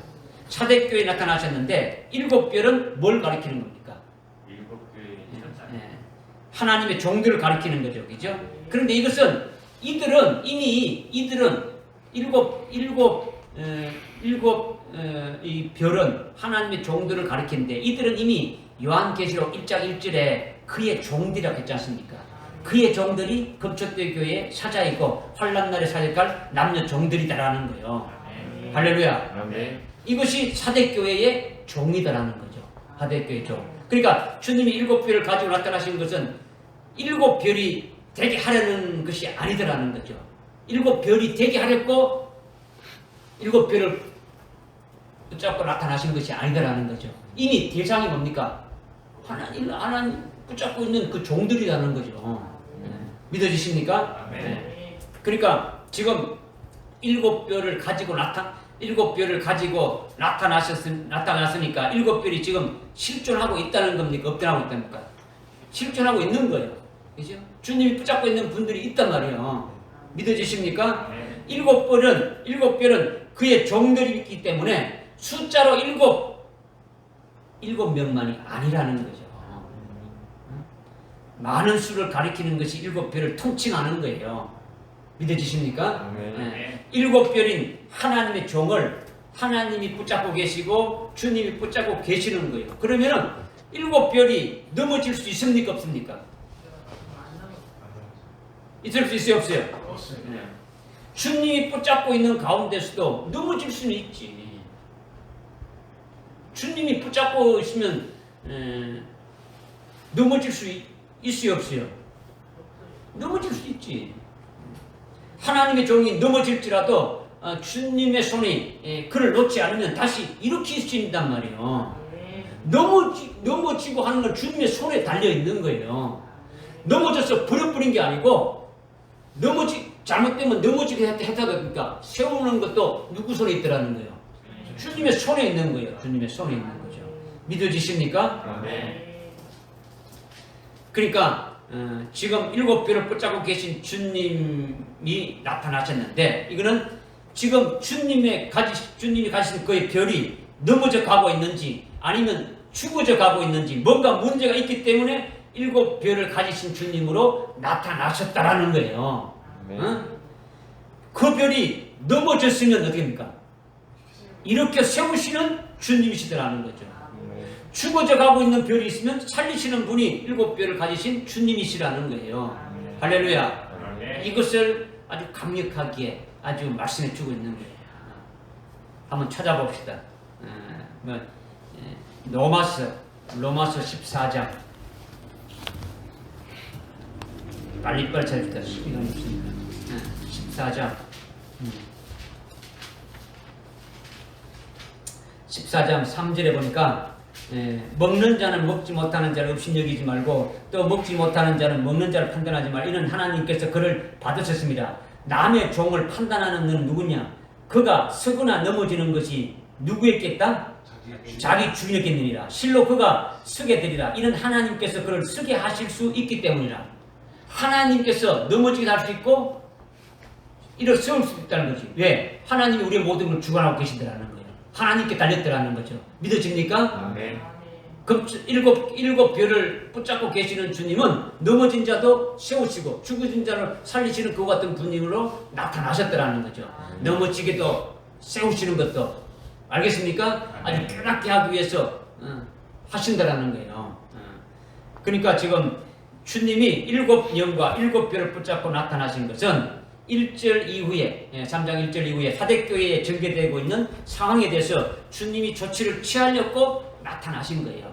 사대교회에 나타나셨는데 7별은 뭘 가리키는 겁니까? 7교회의 천사. 하나님의 종들을 가리키는 거죠. 그죠? 그런데 이것은 이들은 이 별은 하나님의 종들을 가리키는데 이들은 이미 요한계시록 1장 1절에 그의 종들이라고 했지 않습니까? 그의 종들이 금초대 교회의 사자이고 환난날에 사역할 남녀 종들이다라는 거예요. 할렐루야. 네. 이것이 사대교회의 종이다라는 거죠. 사대교회의 종. 그러니까 주님이 7별을 가지고 나타나신 것은 7별이 되게 하려는 것이 아니더라는 거죠. 7별이 되게 하려고 7별을 붙잡고 나타나신 것이 아니더라는 거죠. 이미 대상이 뭡니까? 하나님 붙잡고 있는 그 종들이라는 거죠. 믿어지십니까? 네. 그러니까 지금 7별을 가지고 나타났으니까 7별이 지금 실존하고 있다는 겁니까? 없다고 있답니까? 실존하고 있는 거예요. 그죠? 주님이 붙잡고 있는 분들이 있단 말이에요. 믿어지십니까? 네. 7별은 그의 종들이 있기 때문에 숫자로 7명만이 아니라는 거죠. 많은 수를 가리키는 것이 7별을 통칭하는 거예요. 믿어지십니까? 네. 7별인 하나님의 종을 하나님이 붙잡고 계시고 주님이 붙잡고 계시는 거예요. 그러면은 7별이 넘어질 수 있습니까? 없습니까? 있을 수 있어요? 없어요? 없습니다. 주님이 붙잡고 있는 가운데서도 넘어질 수는 있지. 주님이 붙잡고 있으면 넘어질 수 있어요? 없어요? 넘어질 수 있지. 하나님의 종이 넘어질지라도 주님의 손이 그를 놓지 않으면 다시 일으킬 수 있단 말이에요. 넘어지고 하는 건 주님의 손에 달려있는 거예요. 넘어져서 버려버린 게 아니고 잘못되면 넘어지게 했다가 그러니까 세우는 것도 누구 손에 있더라는 거예요. 주님의 손에 있는 거예요. 주님의 손에 있는 거죠. 믿어지십니까? 네. 그러니까 지금 7별을 붙잡고 계신 주님이 나타나셨는데 이거는 지금 주님이 가신 그의 별이 넘어져 가고 있는지 아니면 죽어져 가고 있는지 뭔가 문제가 있기 때문에 7별을 가지신 주님으로 나타나셨다라는 거예요. 그 별이 넘어졌으면 어떻게 합니까? 이렇게 세우시는 주님이시더라는 거죠. 죽어져 가고 있는 별이 있으면 살리시는 분이 일곱 별을 가지신 주님이시라는 거예요. 할렐루야. 이것을 아주 강력하게 아주 말씀해 주고 있는 거예요. 한번 찾아봅시다. 로마서 14장. 빨리빨리 찾읍시다. 시간이 없으니까. 14장. 14장 3절에 보니까 먹는 자는 먹지 못하는 자를 업신여기지 말고 또 먹지 못하는 자는 먹는 자를 판단하지 말라. 이는 하나님께서 그를 받으셨습니다. 남의 종을 판단하는 너는 누구냐? 그가 서거나 넘어지는 것이 누구였겠다? 자기 주인이었겠느니라. 실로 그가 서게 되리라. 이는 하나님께서 그를 서게 하실 수 있기 때문이라. 하나님께서 넘어지게 할 수 있고 일어설 수 있다는 거지. 왜? 하나님이 우리의 모든 걸 주관하고 계시더라는 거예요. 하나님께 달렸더라는 거죠. 믿어집니까? 그럼 일곱 별을 붙잡고 계시는 주님은 넘어진 자도 세우시고 죽어진 자를 살리시는 그와 같은 분으로 나타나셨더라는 거죠. 넘어지게도 세우시는 것도 알겠습니까? 아주 깨닫게 하기 위해서 하신다라는 거예요. 그러니까 지금 주님이 일곱 영과 일곱 별을 붙잡고 나타나신 것은 1절 이후에 3장 1절 이후에 사대교회에 전개되고 있는 상황에 대해서 주님이 조치를 취하려고 나타나신 거예요.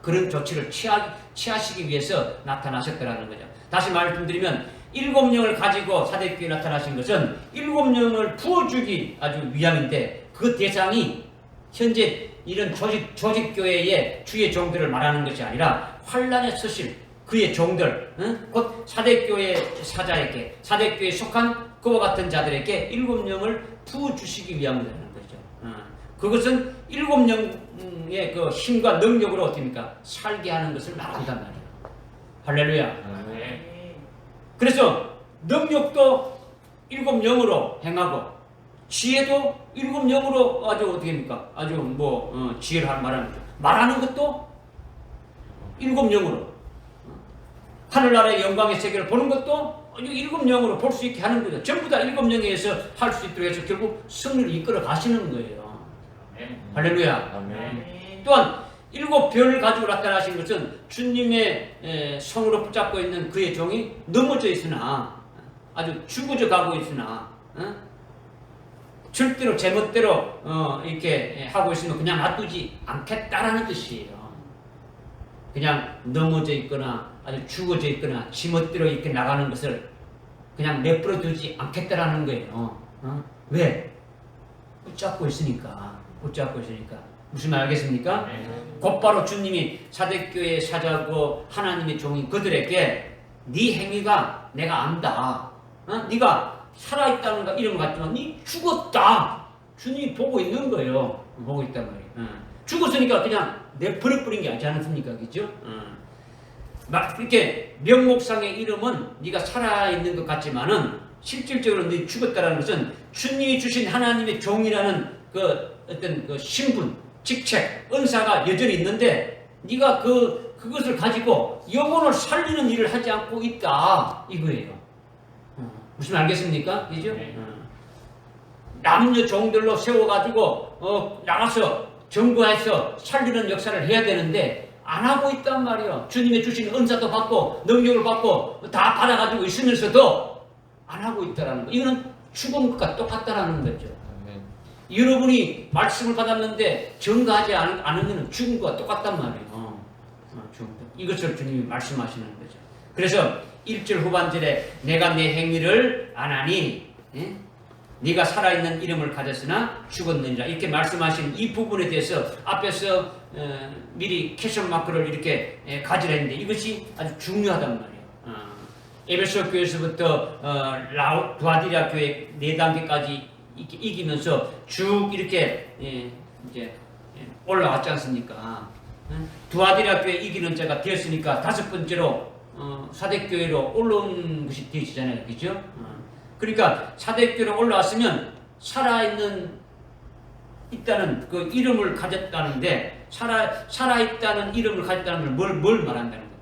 그런 조치를 취하시기 위해서 나타나셨더라는 거죠. 다시 말씀드리면 일곱 영을 가지고 사대교회에 나타나신 것은 일곱 영을 부어주기 아주 위함인데 그 대상이 현재 이런 조직교회의 주의 종들을 말하는 것이 아니라 환란에 서실 그의 종들, 곧 사대교회 사자에게, 사대교회에 속한 그와 같은 자들에게 일곱 영을 부어주시기 위함이라는 거죠. 그것은 일곱 영의 그 힘과 능력으로 어떻습니까? 살게 하는 것을 말한단 말이에요. 할렐루야. 그래서 능력도 일곱 영으로 행하고 지혜도 일곱 영으로 아주 어떻게 합니까? 아주 지혜를 말하는 거죠. 말하는 것도 일곱 영으로. 하늘나라의 영광의 세계를 보는 것도 일곱 영으로 볼 수 있게 하는 거죠. 전부 다 일곱 영에 의해서 할 수 있도록 해서 결국 승리를 이끌어 가시는 거예요. 할렐루야. 또한 일곱 별을 가지고 나타나신 것은 주님의 손으로 붙잡고 있는 그의 종이 넘어져 있으나 아주 죽어져 가고 있으나 절대로 제멋대로 이렇게 하고 있으면 그냥 놔두지 않겠다라는 뜻이에요. 그냥 넘어져 있거나 아주 죽어져 있거나 지멋대로 이렇게 나가는 것을 그냥 내버려 두지 않겠다라는 거예요. 왜? 붙잡고 있으니까. 무슨 말 알겠습니까? 곧바로 주님이 사대교회의 사자고 하나님의 종인 그들에게 네 행위가 내가 안다. 네가 살아있다는 거 이런 것 같지만 네 죽었다. 주님이 보고 있는 거예요. 보고 있단 말이에요. 죽었으니까 그냥 내버려버린 게 아니지 않습니까? 그죠? 막 이렇게 명목상의 이름은 네가 살아있는 것 같지만은 실질적으로 네 죽었다는 것은 주님이 주신 하나님의 종이라는 그 어떤 그 신분, 직책, 은사가 여전히 있는데 네가 그것을 가지고 영혼을 살리는 일을 하지 않고 있다 이거예요. 무슨 말 알겠습니까? 그죠? 남녀 종들로 세워가지고 나가서 정부해서 살리는 역사를 해야 되는데 안 하고 있단 말이에요. 주님의 주신 은사도 받고 능력을 받고 다 받아가지고 있으면서도 안 하고 있다라는 거. 이거는 죽은 것과 똑같다라는 거죠. 여러분이 말씀을 받았는데 전가하지 않으면 죽은 것과 똑같단 말이에요. 이것을 주님이 말씀하시는 거죠. 그래서 1절 후반절에 내가 내 행위를 안 하니 네가 살아있는 이름을 가졌으나 죽었느니라 이렇게 말씀하신 이 부분에 대해서 앞에서 미리 캐션 마크를 이렇게 가지라 했는데 이것이 아주 중요하단 말이에요. 에베소 교회에서부터 두아디라 교회 4단계까지 이기면서 쭉 이렇게 이제 올라왔지 않습니까? 두아디라 교회 이기는 자가 되었으니까 5번째로 사대교회로 올라온 것이 되어지잖아요. 그죠? 그러니까 사대교회로 올라왔으면 있다는 그 이름을 가졌다는데 살아있다는 이름을 가졌다는 걸 뭘 말한다는 겁니까?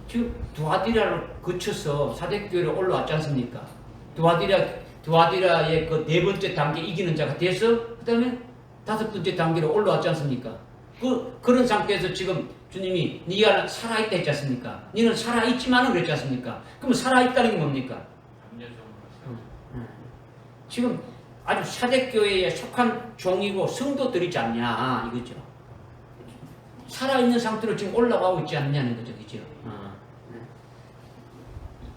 지금 두아디라를 거쳐서 사대교회로 올라왔지 않습니까? 두아디라의 그 네 번째 단계 이기는 자가 돼서 그 다음에 다섯 번째 단계로 올라왔지 않습니까? 그런 상태에서 지금 주님이 네가 살아있다 했지 않습니까? 너는 살아있지만은 그랬지 않습니까? 그럼 살아있다는 게 뭡니까? 남녀종으로 지금 아주 사대교회에 속한 종이고 성도들이지 않냐 이거죠. 살아있는 상태로 지금 올라가고 있지 않냐는 거죠. 그죠?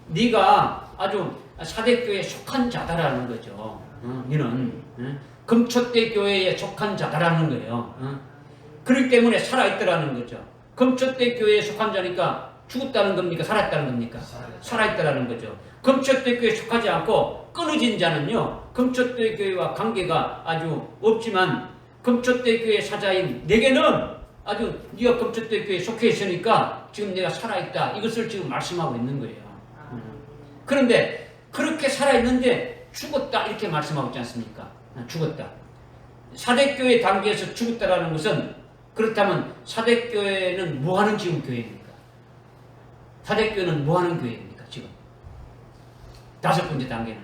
네가 아주 사대교회에 속한 자다라는 거죠. 너는 금초대 교회에 속한 자다라는 거예요. 그렇기 때문에 살아있더라는 거죠. 금초대 교회에 속한 자니까 죽었다는 겁니까? 살았다는 겁니까? 살아있다라는 거죠. 금초대 교회에 속하지 않고 끊어진 자는요, 금초대 교회와 관계가 아주 없지만 금초대 교회 사자인 내게는 아주 네가 금초대 교회에 속해 있으니까 지금 내가 살아있다. 이것을 지금 말씀하고 있는 거예요. 그런데 그렇게 살아있는데 죽었다 이렇게 말씀하고 있지 않습니까? 죽었다. 사대교회 단계에서 죽었다라는 것은 그렇다면 사대교회는 뭐하는 지금 교회입니까? 사대교회는 뭐하는 교회입니까? 지금 다섯 번째 단계는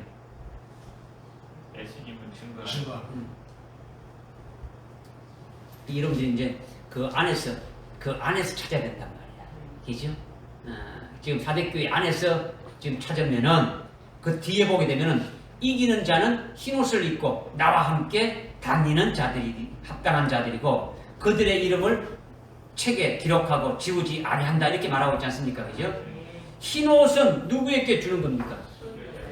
예수님은 증거. 여러분들이 이제 그 안에서 찾아야 된단 말이야. 그죠? 지금 사대교회 안에서 지금 찾으면은 그 뒤에 보게 되면은 이기는 자는 흰옷을 입고 나와 함께 다니는 자들이 합당한 자들이고 그들의 이름을 책에 기록하고 지우지 아니한다 이렇게 말하고 있지 않습니까? 그죠? 흰옷은 누구에게 주는 겁니까?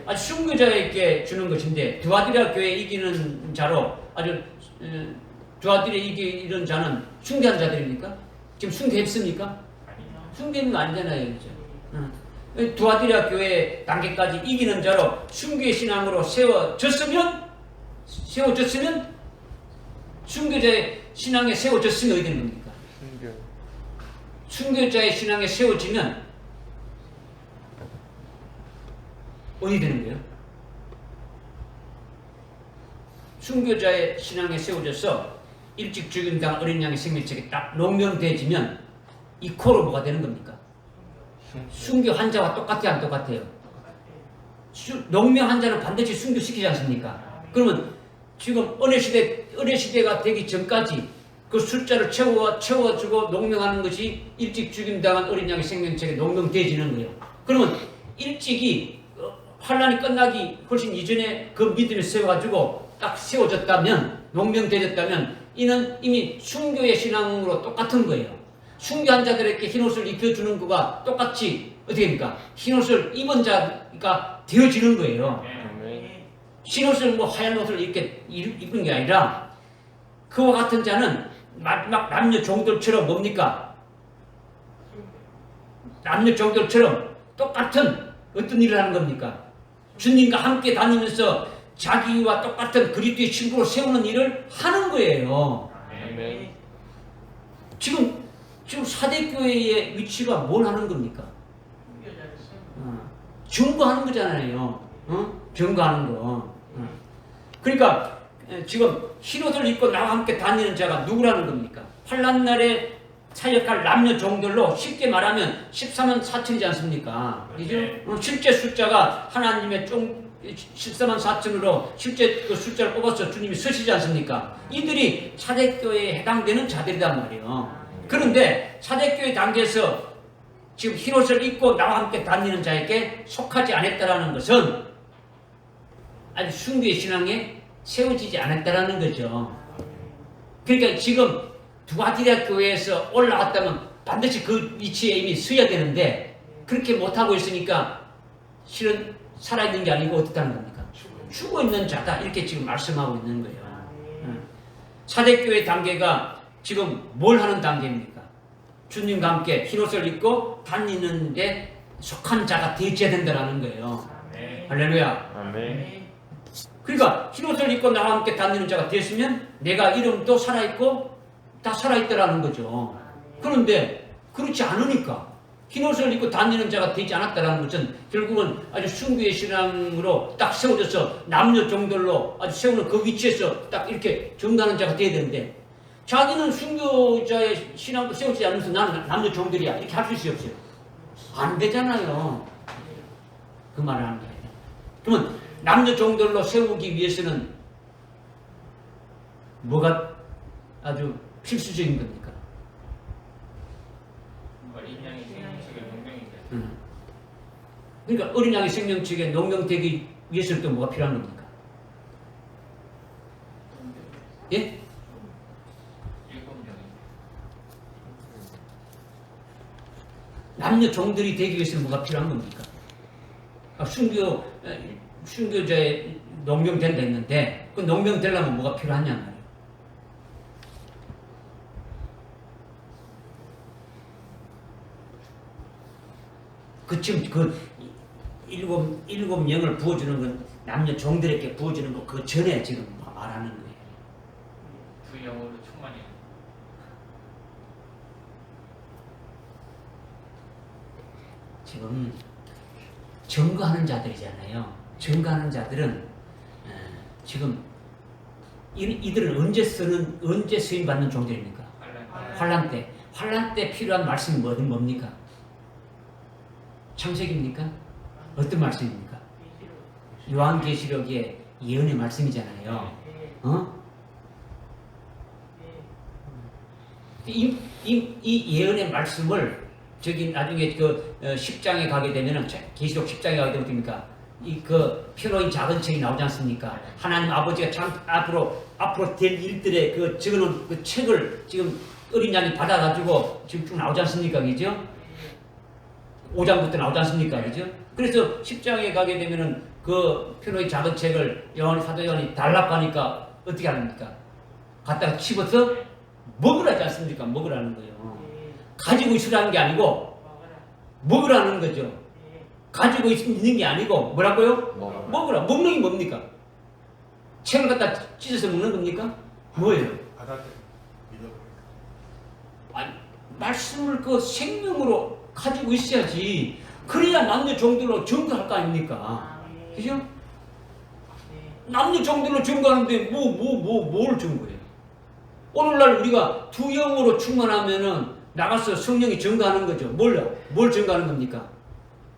아주 순교자에게 주는 것인데 두아디라 교회 이기는 자로 아주 두아디라 이기는 자는 순교한 자들입니까? 지금 순교했습니까? 순교는 거 아니잖아요. 그죠? 두아디라 교회 단계까지 이기는 자로 순교의 신앙으로 세워졌으면 순교자의 신앙에 세워졌으면 어디 되는 겁니까? 순교자의 신앙에 세워지면 어디 되는 거예요? 순교자의 신앙에 세워져서 일찍 죽임당 어린 양의 생명책에 딱 농명되어지면 이 코로 뭐가 되는 겁니까? 순교 환자와 똑같아요, 안 똑같아요? 농명 환자는 반드시 순교시키지 않습니까? 그러면 지금 은혜 시대가 되기 전까지 그 숫자를 채워주고 농명하는 것이 일찍 죽임당한 어린 양의 생명책에 농명되어지는 거예요. 그러면 일찍이 환란이 끝나기 훨씬 이전에 그 믿음이 세워가지고 딱 세워졌다면 농명되어졌다면 이는 이미 순교의 신앙으로 똑같은 거예요. 순교한 자들에게 흰옷을 입혀주는 거가 똑같이 어떻게 됩니까? 흰옷을 입은 자가 되어지는 거예요. 흰옷을 뭐 하얀 옷을 이렇게 입은 게 아니라 그와 같은 자는 마지막 남녀 종들처럼 뭡니까? 남녀 종들처럼 똑같은 어떤 일을 하는 겁니까? 주님과 함께 다니면서 자기와 똑같은 그리스도의 친구로 세우는 일을 하는 거예요. 지금 사대교회의 위치가 뭘 하는 겁니까? 증거하는 거잖아요. 증거하는 거. 그러니까 지금 흰옷을 입고 나와 함께 다니는 자가 누구라는 겁니까? 환난 날에 사역할 남녀 종들로 쉽게 말하면 14만 4천이지 않습니까? 그죠? 실제 숫자가 하나님의 14만 4천으로 실제 그 숫자를 뽑아서 주님이 쓰시지 않습니까? 이들이 사대교회에 해당되는 자들이란 말이에요. 그런데 사대교회 단계에서 지금 흰옷을 입고 나와 함께 다니는 자에게 속하지 않았다라는 것은 아주 순교의 신앙에 세워지지 않았다라는 거죠. 그러니까 지금 두아디라 교회에서 올라왔다면 반드시 그 위치에 이미 서야 되는데 그렇게 못하고 있으니까 실은 살아있는 게 아니고 어떻다는 겁니까? 죽어있는 자다 이렇게 지금 말씀하고 있는 거예요. 사대교회 단계가 지금 뭘 하는 단계입니까? 주님과 함께 흰옷을 입고 다니는데 속한 자가 되어야 된다는 거예요. 할렐루야. 아멘. 그러니까 흰옷을 입고 나와 함께 다니는 자가 됐으면 내가 이름도 살아있고 다 살아있다라는 거죠. 그런데 그렇지 않으니까 흰옷을 입고 다니는 자가 되지 않았다라는 것은 결국은 아주 순교의 신앙으로 딱 세워져서 남녀 종들로 아주 세우는 그 위치에서 딱 이렇게 정당한 자가 돼야 되는데 자기는 순교자의 신앙도 세우지 않으면서 나는 남녀 종들이야 이렇게 할 수 있어요 없어요? 안 되잖아요. 그 말을 하는 게 아니라. 그러면 남녀 종들로 세우기 위해서는 뭐가 아주 필수적인 겁니까? 어린 양이 생명책의 농명이 돼. 그러니까 어린 양의 생명책에 농명되기 위해서는 또 뭐가 필요한 겁니까? 예? 7명이. 남녀 종들이 되기 위해서는 뭐가 필요한 겁니까? 순교자의 농명된다 했는데 그 농명 되려면 뭐가 필요하냐 말이에요. 그 지금 그 일곱 영을 부어주는 건 남녀 종들에게 부어주는 거 그 전에 지금 말하는 거예요. 두 영으로 충만히. 지금 증거하는 자들이잖아요. 증거하는 자들은 지금 이들은 언제 쓰임 받는 종들입니까? 환란 때 필요한 말씀이 뭡니까? 창세기입니까? 어떤 말씀입니까? 요한계시록의 예언의 말씀이잖아요. 어? 이 예언의 말씀을 저기 나중에 그 10장에 가게 되면은 계시록 10장에 가게 되면 어떻습니까? 이 그 표로인 작은 책이 나오지 않습니까? 하나님 아버지가 앞으로 될 일들의 그 적어놓은 그 책을 지금 어린 양이 받아가지고 지금 쭉 나오지 않습니까? 그죠? 5장부터 나오지 않습니까? 그죠? 그래서 10장에 가게 되면은 그 표로인 작은 책을 사도 요한이 달라고 하니까 어떻게 합니까? 갖다가 집어서 먹으라지 않습니까? 먹으라는 거예요. 가지고 있으라는 게 아니고 먹으라는 거죠. 가지고 있는 게 아니고 뭐라고요? 먹으라. 먹는 게 뭡니까? 책을 갖다 찢어서 먹는 겁니까? 뭐예요? 아니, 말씀을 그 생명으로 가지고 있어야지. 그래야 남녀 종들로 증거할 거 아닙니까? 그죠? 남녀 종들로 증거하는데 뭘 증거해요? 오늘날 우리가 두 영으로 충만하면은 나가서 성령이 증거하는 거죠. 뭘 증거하는 겁니까?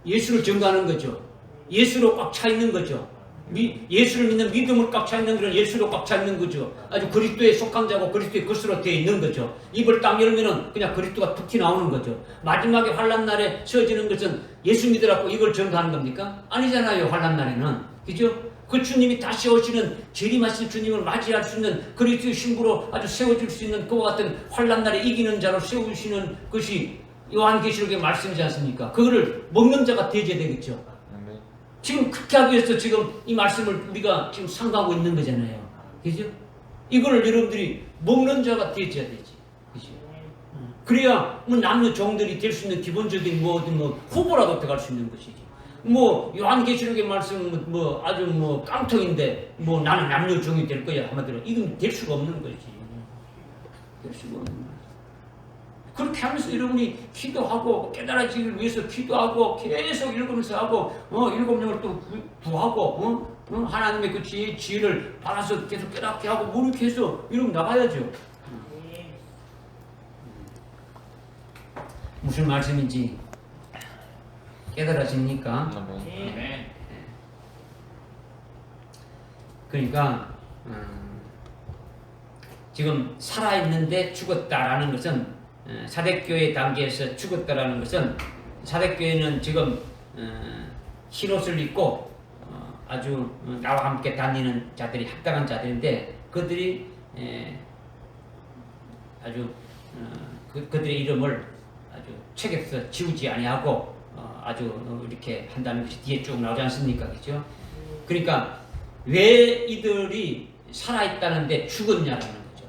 예수를 증거하는 거죠. 예수로 꽉 차 있는 거죠. 예수를 믿는 믿음으로 꽉 차 있는 그런 예수로 꽉 차 있는 거죠. 아주 그리스도에 속한 자고 그리스도의 것으로 되어 있는 거죠. 입을 딱 열면은 그냥 그리스도가 툭 튀어나오는 거죠. 마지막에 환난 날에 세워지는 것은 예수 믿으라고 이걸 증거하는 겁니까? 아니잖아요. 환난 날에는. 그죠? 그 주님이 다시 오시는 재림하실 주님을 맞이할 수 있는 그리스도의 신부로 아주 세워줄 수 있는 그와 같은 환난 날에 이기는 자로 세우시는 것이 요한계시록의 말씀이지 않습니까? 그거를 먹는 자가 되어야 되겠죠. 지금 그렇게 하기 위해서 지금 이 말씀을 우리가 지금 상고하고 있는 거잖아요. 그죠? 이거를 여러분들이 먹는 자가 되어야 되지. 그죠? 그래야 뭐 남녀 종들이 될 수 있는 기본적인 뭐 후보라도 들어갈 수 있는 것이지. 뭐 요한계시록의 말씀은 뭐 아주 뭐 깡통인데 뭐 나는 남녀 종이 될 거야 한마디로 이건 될 수가 없는 거지. 될 수가 없는 거지. 그렇게 하면서 여러분이 기도하고 깨달아지기를 위해서 기도하고 계속 읽으면서 하고 7명을 또 구하고 하나님의 그 지혜를 받아서 계속 깨닫게 하고 뭐 이렇게 해서 여러분 나가야죠. 무슨 말씀인지 깨달아집니까? 네. 그러니까 지금 살아있는데 죽었다라는 것은 사대교회 단계에서 죽었다라는 것은 사대교회는 지금 흰옷을 입고 아주 나와 함께 다니는 자들이 합당한 자들인데 그들이 아주 그들의 이름을 아주 책에서 지우지 아니하고 아주 이렇게 한다는 것이 뒤에 쭉 나오지 않습니까? 그죠? 그러니까 왜 이들이 살아있다는데 죽었냐라는 거죠.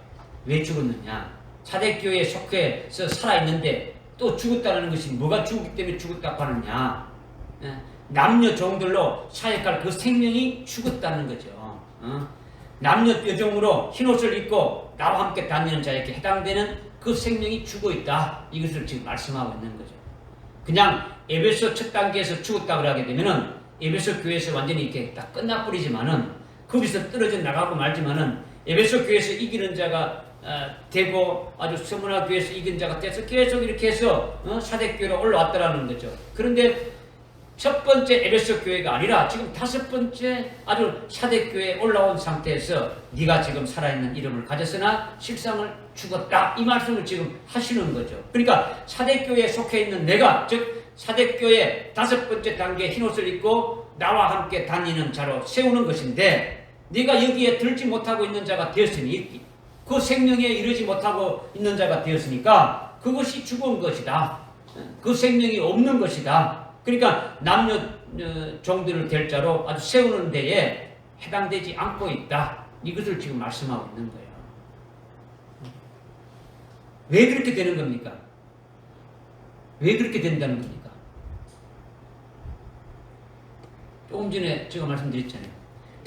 왜 죽었느냐? 사대교회에 속해서 살아있는데 또 죽었다는 것이 뭐가 죽기 때문에 죽었다고 하느냐? 남녀 종들로 사역할 그 생명이 죽었다는 거죠. 남녀 여종으로 흰옷을 입고 나와 함께 다니는 자에게 해당되는 그 생명이 죽어있다. 이것을 지금 말씀하고 있는 거죠. 그냥 에베소 첫 단계에서 죽었다고 하게 되면은 에베소 교회에서 완전히 이렇게 다 끝나버리지만은 거기서 떨어져 나가고 말지만은 에베소 교회에서 이기는 자가 되고 아주 서문화 교회에서 이긴 자가 돼서 계속 이렇게 해서 사대교회로 올라왔다라는 거죠. 그런데 첫 번째 에베소 교회가 아니라 지금 다섯 번째 아주 사대 교회에 올라온 상태에서 네가 지금 살아있는 이름을 가졌으나 실상을 죽었다. 이 말씀을 지금 하시는 거죠. 그러니까 사대 교회에 속해 있는 내가, 즉 사대 교회 다섯 번째 단계의 흰옷을 입고 나와 함께 다니는 자로 세우는 것인데, 네가 여기에 들지 못하고 있는 자가 되었으니, 그 생명에 이르지 못하고 있는 자가 되었으니까 그것이 죽은 것이다. 그 생명이 없는 것이다. 그러니까 남녀 종들을 될 자로 아주 세우는 데에 해당되지 않고 있다. 이것을 지금 말씀하고 있는 거예요. 왜 그렇게 되는 겁니까? 왜 그렇게 된다는 겁니까? 조금 전에 제가 말씀드렸잖아요.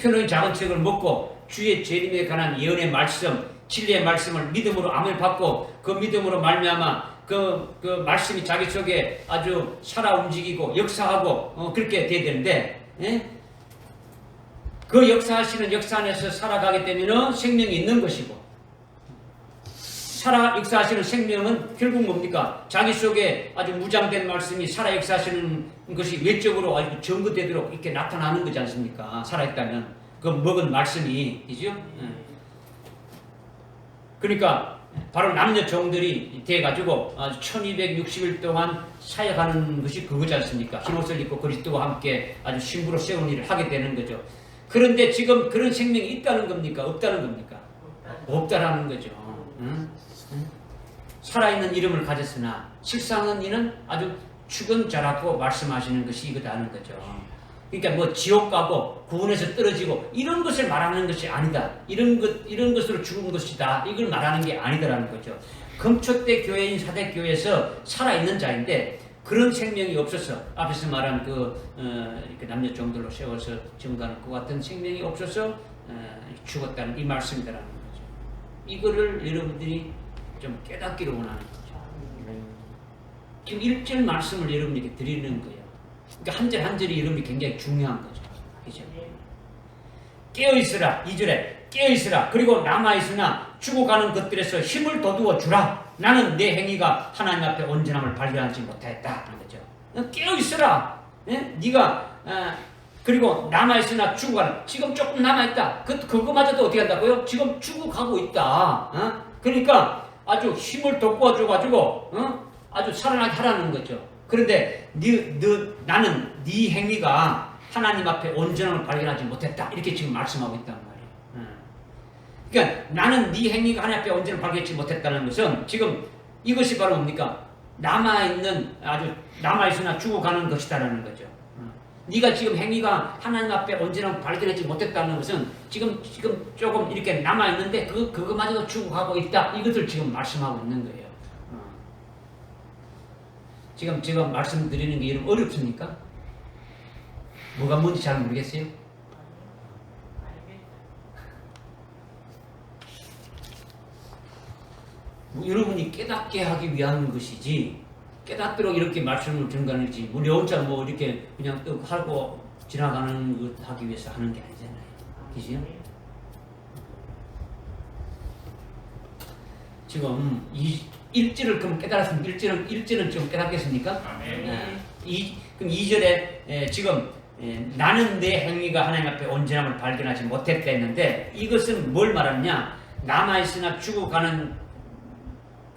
표는 작은 책을 먹고 주의 재림에 관한 예언의 말씀, 진리의 말씀을 믿음으로 암을 받고 그 믿음으로 말미암아 그 말씀이 자기 속에 아주 살아 움직이고 역사하고 그렇게 돼야 되는데, 예? 그 역사하시는 역사 안에서 살아가게 되면 생명이 있는 것이고, 역사하시는 생명은 결국 뭡니까? 자기 속에 아주 무장된 말씀이 살아 역사하시는 것이 외적으로 아주 증거되도록 이렇게 나타나는 거지 않습니까? 살아있다면 그 먹은 말씀이, 그죠? 그러니까 바로 남녀 종들이 돼가지고 1260일 동안 사역하는 것이 그거지 않습니까? 흰옷을 입고 그리스도와 함께 아주 신부로 세우는 일을 하게 되는 거죠. 그런데 지금 그런 생명이 있다는 겁니까? 없다는 겁니까? 없다라는 거죠. 응? 살아있는 이름을 가졌으나 실상은 이는 아주 죽은 자라고 말씀하시는 것이 이거다는 거죠. 그러니까 뭐 지옥 가고 구원에서 떨어지고 이런 것을 말하는 것이 아니다. 이런 것으로 죽은 것이다. 이걸 말하는 게 아니다라는 거죠. 금초대 교회인 사대 교회에서 살아있는 자인데 그런 생명이 없어서 앞에서 말한 이렇게 남녀 종들로 세워서 증거하는 그 같은 생명이 없어서 죽었다는 이 말씀이다라는 거죠. 이거를 여러분들이 좀 깨닫기를 원하는 거죠. 지금 1절 말씀을 여러분에게 드리는 거예요. 그러니까 한 절 한 절이 여러분이 굉장히 중요한 거죠. 그죠? 깨어있으라. 2절에 깨어있으라. 그리고 남아있으나 죽어가는 것들에서 힘을 돋워 주라. 나는 내 행위가 하나님 앞에 온전함을 발견하지 못하였다. 하는 거죠. 깨어있으라. 예? 네가 그리고 남아있으나 죽어가는, 지금 조금 남아있다. 그거마저도 어떻게 한다고요? 지금 죽어가고 있다. 그러니까 아주 힘을 돋궈줘가지고 아주 살아나게 하라는 거죠. 그런데 나는 네 행위가 하나님 앞에 온전함을 발견하지 못했다. 이렇게 지금 말씀하고 있단 말이에요. 그러니까 나는 네 행위가 하나님 앞에 온전함을 발견하지 못했다는 것은 지금 이것이 바로 뭡니까? 남아있으나 죽어가는 것이다라는 거죠. 네가 지금 행위가 하나님 앞에 온전함을 발견하지 못했다는 것은 지금 조금 이렇게 남아있는데 그거마저도 죽어가고 있다. 이것을 지금 말씀하고 있는 거예요. 지금 제가 말씀드리는 게 여러분 어렵습니까? 뭐가 뭔지 잘 모르겠어요? 여러분이 깨닫게 하기 위한 것이지, 깨닫도록 이렇게 말씀을 전가하는지, 우리 혼자 뭐 이렇게 그냥 또 하고 지나가는 것 하기 위해서 하는 게 아니잖아요. 그죠? 지금 이 1절을 그럼 깨달았으면 1절은 좀 깨닫겠습니까? 그럼 2절에 지금 나는 내 행위가 하나님 앞에 온전함을 발견하지 못했다 했는데 이것은 뭘 말하느냐? 남아있으나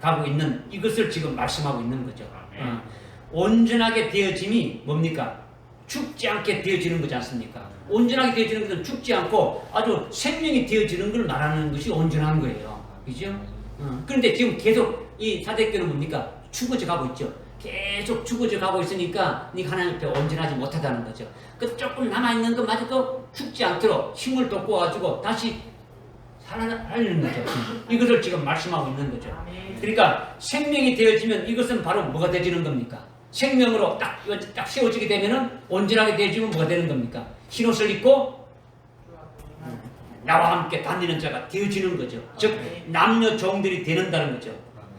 가고 있는 이것을 지금 말씀하고 있는 거죠. 온전하게 되어짐이 뭡니까? 죽지 않게 되어지는 거지 않습니까? 온전하게 되어지는 것은 죽지 않고 아주 생명이 되어지는 걸 말하는 것이 온전한 거예요. 그죠? 그런데 지금 계속 이 사대교는 뭡니까? 죽어져 가고 있죠. 계속 죽어져 가고 있으니까 네가 하나님 앞에 온전하지 못하다는 거죠. 그 조금 남아있는 것마저도 죽지 않도록 힘을 돋궈가지고 다시 살아나는 거죠. 이것을 지금 말씀하고 있는 거죠. 그러니까 생명이 되어지면 이것은 바로 뭐가 되어지는 겁니까? 생명으로 딱 세워지게 되면은 온전하게 되어지면 뭐가 되는 겁니까? 흰옷을 입고 나와 함께 다니는 자가 되어지는 거죠. 즉 남녀 종들이 되는다는 거죠.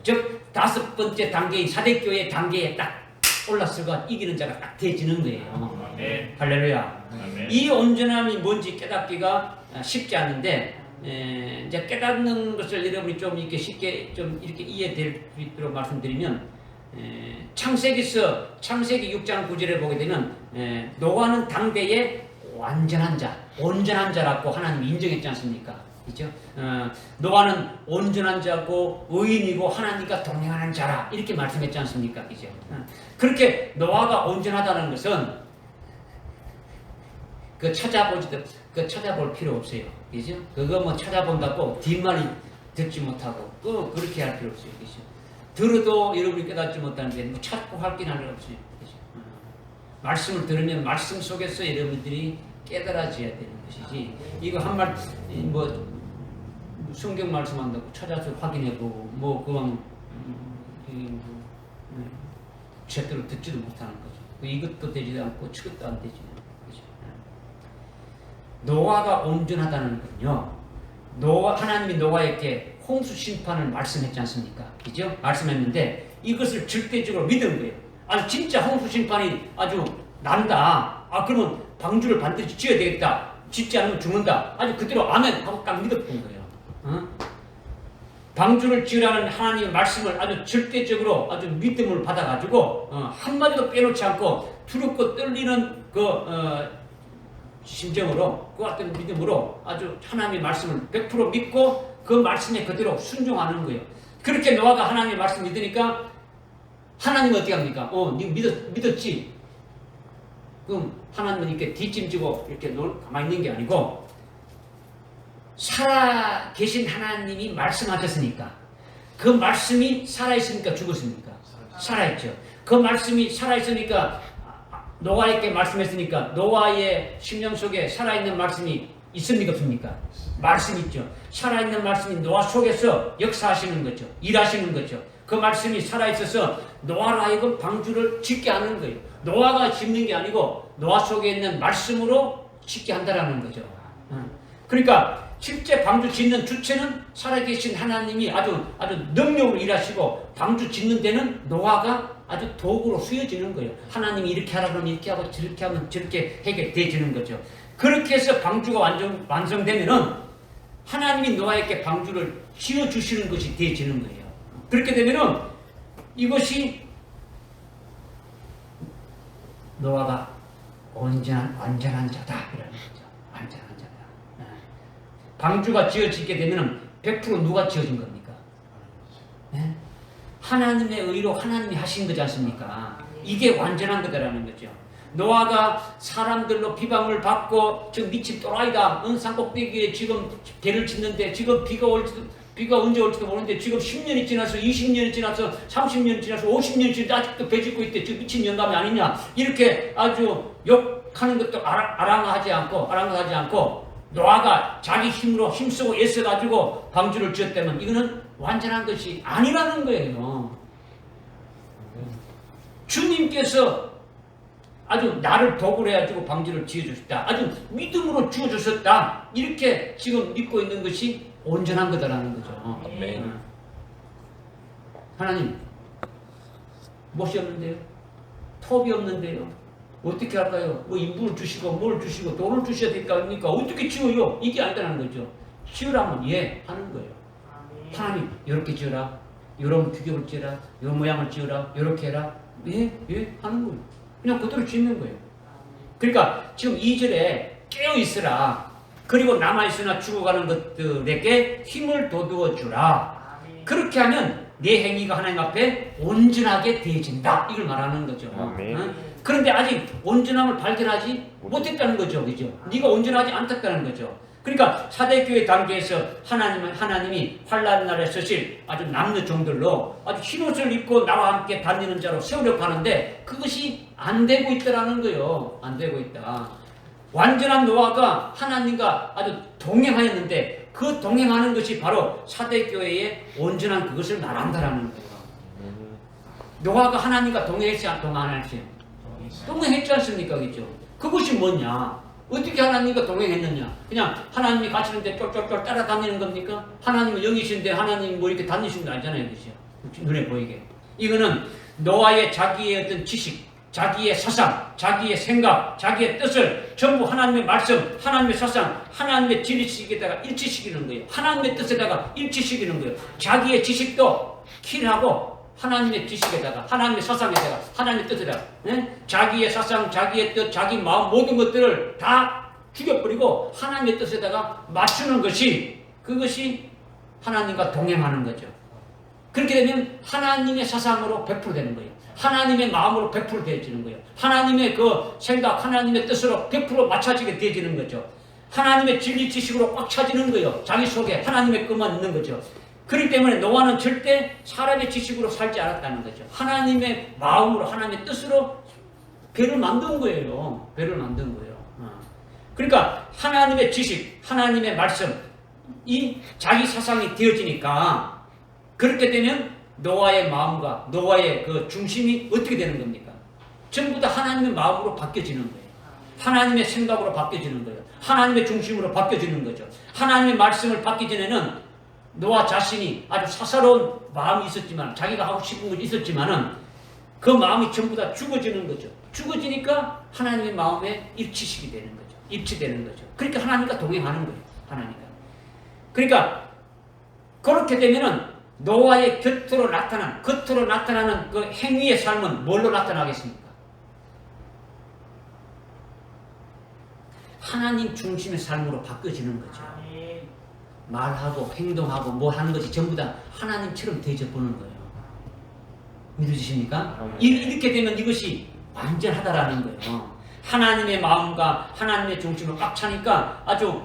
즉 다섯 번째 단계인 사대교회 단계에 딱 올라서가 이기는 자가 딱 되어지는 거예요. 할렐루야. 이 온전함이 뭔지 깨닫기가 쉽지 않은데 이제 깨닫는 것을 여러분이 좀 이렇게 쉽게 좀 이렇게 이해될 수 있도록 말씀드리면 창세기 6장 9절에 보게 되면 노아는 당대의 완전한 자, 온전한 자라고 하나님이 인정했지 않습니까? 그죠? 노아는 온전한 자고 의인이고 하나님과 동행하는 자라 이렇게 말씀했지 않습니까? 그죠? 그렇게 노아가 온전하다는 것은 찾아볼 필요 없어요. 그죠? 그거 뭐 찾아본다고 뒷말이 듣지 못하고 그렇게 할 필요 없어요. 그죠? 들어도 여러분이 깨닫지 못하는데 뭐 찾고 할 게 하나 없어요. 그죠? 말씀을 들으면 말씀 속에서 여러분들이 깨달아져야 되는 것이지. 이거 한 말 뭐 성경 말씀한다고 찾아서 확인해보고 뭐 그건 제대로 듣지도 못하는 거죠. 이것도 되지도 않고 저것도 안 되지. 그죠? 노아가 온전하다는 건요. 하나님이 노아에게 홍수 심판을 말씀했지 않습니까? 그죠? 말씀했는데 이것을 절대적으로 믿은 거예요. 아주 진짜 홍수 심판이 아주 난다. 그러면 방주를 반드시 지어야 되겠다. 짓지 않으면 죽는다. 아주 그대로 아멘 하고 딱 믿었던 거예요. 방주를 지으라는 하나님의 말씀을 아주 절대적으로 아주 믿음을 받아가지고 한마디도 빼놓지 않고 두렵고 떨리는 심정으로 그 같은 믿음으로 아주 하나님의 말씀을 100% 믿고 그 말씀에 그대로 순종하는 거예요. 그렇게 노아가 하나님의 말씀을 믿으니까 하나님은 어떻게 합니까? 네 믿었지? 그럼 하나님은 이렇게 뒷짐지고 이렇게 가만히 있는 게 아니고 살아 계신 하나님이 말씀하셨으니까 그 말씀이 살아있으니까 죽었습니까? 살아있죠. 그 말씀이 살아있으니까 노아에게 말씀했으니까 노아의 심령 속에 살아있는 말씀이 있습니까? 없습니까? 말씀이 있죠. 살아있는 말씀이 노아 속에서 역사하시는 거죠. 일하시는 거죠. 그 말씀이 살아있어서 노아로 하여금 방주를 짓게 하는 거예요. 노아가 짓는 게 아니고 노아 속에 있는 말씀으로 짓게 한다라는 거죠. 그러니까 실제 방주 짓는 주체는 살아계신 하나님이 아주 능력으로 일하시고 방주 짓는 데는 노아가 아주 도구로 쓰여지는 거예요. 하나님이 이렇게 하라 그러면 이렇게 하고 저렇게 하면 저렇게 하게 되지는 거죠. 그렇게 해서 방주가 완성되면은 하나님이 노아에게 방주를 지어주시는 것이 되어지는 거예요. 그렇게 되면은 이것이 노아가 완전한 자다 이라는 거죠. 완전한 자다. 방주가 지어지게 되면은 100% 누가 지어진 겁니까? 네? 하나님의 의로 하나님이 하신 거지 않습니까? 이게 완전한 거다라는 거죠. 노아가 사람들로 비방을 받고 지금 미친 또라이다. 산 꼭대기에 지금 배를 짓는데 지금 비가 언제 올지도 모르는데 지금 10년이 지나서 20년이 지나서 30년이 지나서 50년이 지나서 아직도 배 짓고 있대. 지금 미친 영감이 아니냐. 이렇게 아주 욕하는 것도 아랑하지 않고 노아가 자기 힘으로 힘쓰고 애써가지고 방주를 지었다면 이거는 완전한 것이 아니라는 거예요. 주님께서 아주 나를 도구로 해가지고 방주를 지어주셨다. 아주 믿음으로 지어주셨다. 이렇게 지금 믿고 있는 것이 온전한 거다라는 거죠. 아멘. 하나님, 못이 없는데요? 톱이 없는데요? 어떻게 할까요? 뭐 인분을 주시고 뭘 주시고 돈을 주셔야 될 거 아닙니까? 어떻게 지어요? 이게 아니라는 거죠. 지으라면 하는 거예요. 하나님, 이렇게 지어라. 이런 규격을 지어라. 이런 모양을 지어라. 이렇게 해라. 하는 거예요. 그냥 그대로 짓는 거예요. 그러니까 지금 2절에 깨어있으라. 그리고 남아있으나 죽어가는 것들에게 힘을 돋워 주라. 그렇게 하면 내 행위가 하나님 앞에 온전하게 되어진다. 이걸 말하는 거죠. 그런데 아직 온전함을 발견하지 못했다는 거죠. 그죠? 네가 온전하지 않았다는 거죠. 그러니까 사대교회 단계에서 하나님이 환난 날에 서실 아주 남는 종들로 아주 흰옷을 입고 나와 함께 다니는 자로 세우려고 하는데 그것이 안 되고 있다라는 거예요. 안 되고 있다. 완전한 노아가 하나님과 아주 동행하였는데 그 동행하는 것이 바로 사대교회의 온전한 그것을 말한다라는 거예요. 노아가 하나님과 동행했지 동행했어요? 동행했지 않습니까? 그죠? 그것이 뭐냐? 어떻게 하나님과 동행했느냐? 그냥 하나님이 가시는데 쫄쫄쫄 따라다니는 겁니까? 하나님은 영이신데 하나님이 뭐 이렇게 다니시는 거 아니잖아요. 그죠? 눈에 보이게. 이거는 노아의 자기의 어떤 지식, 자기의 사상, 자기의 생각, 자기의 뜻을 전부 하나님의 말씀, 하나님의 사상, 하나님의 진리식에다가 일치시키는 거예요. 하나님의 뜻에다가 일치시키는 거예요. 자기의 지식도 킬하고 하나님의 지식에다가 하나님의 사상에다가 하나님의 뜻에다가 자기의 사상, 자기의 뜻, 자기 마음 모든 것들을 다 죽여버리고 하나님의 뜻에다가 맞추는 것이 그것이 하나님과 동행하는 거죠. 그렇게 되면 하나님의 사상으로 100% 되는 거예요. 하나님의 마음으로 100% 되어지는 거예요. 하나님의 그 생각, 하나님의 뜻으로 100% 맞춰지게 되어지는 거죠. 하나님의 진리 지식으로 꽉 차지는 거예요. 자기 속에 하나님의 것만 있는 거죠. 그렇기 때문에 노아는 절대 사람의 지식으로 살지 않았다는 거죠. 하나님의 마음으로 하나님의 뜻으로 배를 만든 거예요. 배를 만든 거예요. 그러니까 하나님의 지식, 하나님의 말씀, 이 자기 사상이 되어지니까 그렇게 되면 노아의 마음과 노아의 그 중심이 어떻게 되는 겁니까? 전부 다 하나님의 마음으로 바뀌어지는 거예요. 하나님의 생각으로 바뀌어지는 거예요. 하나님의 중심으로 바뀌어지는 거죠. 하나님의 말씀을 받기 전에는 노아 자신이 아주 사사로운 마음이 있었지만 자기가 하고 싶은 것이 있었지만은 그 마음이 전부 다 죽어지는 거죠. 죽어지니까 하나님의 마음에 일치식이 되는 거죠. 입치되는 거죠. 그러니까 하나님과 동행하는 거예요. 하나님과. 그러니까 그렇게 되면은 노아의 겉으로 나타나는 그 행위의 삶은 뭘로 나타나겠습니까? 하나님 중심의 삶으로 바뀌어지는 거죠. 말하고 행동하고 뭐 하는 것이 전부 다 하나님처럼 되어져 보는 거예요. 믿으십니까? 이렇게 되면 이것이 완전하다라는 거예요. 하나님의 마음과 하나님의 중심을 꽉 차니까 아주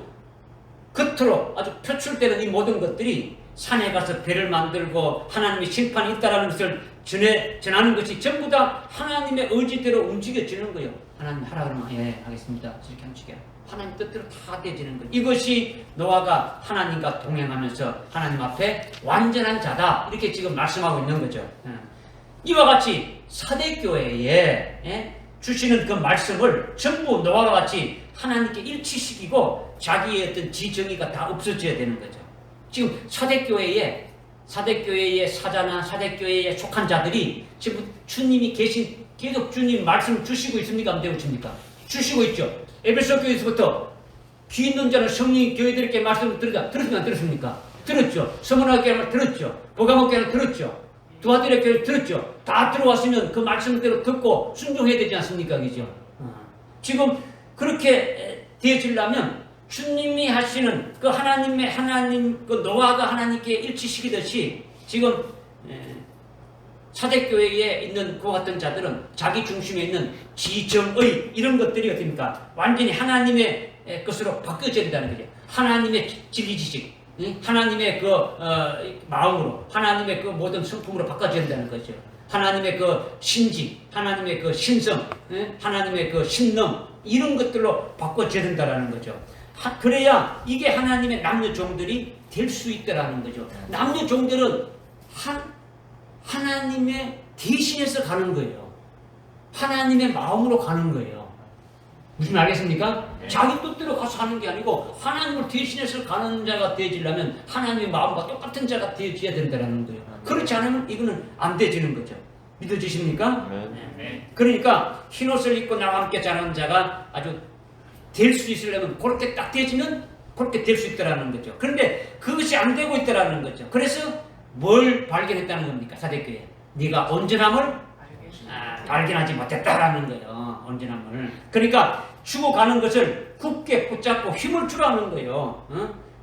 겉으로 아주 표출되는 이 모든 것들이 산에 가서 배를 만들고 하나님의 심판이 있다라는 것을 전하는 것이 전부 다 하나님의 의지대로 움직여지는 거예요. 하나님 하라 그러면 예 하겠습니다. 이렇게 하시게 하나님 뜻대로 다 되어지는 거예요. 이것이 노아가 하나님과 동행하면서 하나님 앞에 완전한 자다 이렇게 지금 말씀하고 있는 거죠. 이와 같이 사대교회에 주시는 그 말씀을 전부 노아와 같이 하나님께 일치시키고 자기의 어떤 지정의가 다 없어져야 되는 거죠. 지금 사대교회의 사자나 사대교회에 속한 자들이 지금 주님이 계속 주님 말씀을 주시고 있습니까? 안 되고 있습니까? 주시고 있죠. 에베소 교회에서부터 귀 있는 자는 성령이 교회들에게 말씀을 들었습니까? 안 들었습니까? 들었죠. 서문화 교회는 들었죠. 보가모 교회는 들었죠. 두아들의 교회 들었죠. 다 들어왔으면 그 말씀대로 듣고 순종해야 되지 않습니까? 그죠? 지금 그렇게 되어지려면 주님이 하시는 그 하나님 그 노아가 하나님께 일치시키듯이 지금 사대교회에 있는 그 같은 자들은 자기 중심에 있는 지정의 이런 것들이 어떻습니까? 완전히 하나님의 것으로 바뀌어져야 된다는 거죠. 하나님의 진리 지식, 하나님의 그 마음으로, 하나님의 그 모든 성품으로 바꿔져야 된다는 거죠. 하나님의 그 신지, 하나님의 그 신성, 하나님의 그 신능 이런 것들로 바꿔져야 된다는 거죠. 그래야 이게 하나님의 남녀 종들이 될 수 있다라는 거죠. 남녀 종들은 하나님의 대신해서 가는 거예요. 하나님의 마음으로 가는 거예요. 무슨 말 알겠습니까? 네. 자기 뜻대로 가서 하는 게 아니고 하나님을 대신해서 가는 자가 되어지려면 하나님의 마음과 똑같은 자가 되어져야 된다는 거예요. 그렇지 않으면 이거는 안 되어지는 거죠. 믿어지십니까? 네. 그러니까 흰옷을 입고 나와 함께 자라는 자가 아주 될 수 있으려면 그렇게 딱 되어지면 그렇게 될 수 있다라는 거죠. 그런데 그것이 안 되고 있다라는 거죠. 그래서 뭘 발견했다는 겁니까? 사대교회. 네가 온전함을 발견하지 못했다라는 거예요. 온전함을. 그러니까 죽어가는 것을 굳게 붙잡고 힘을 주라는 거예요.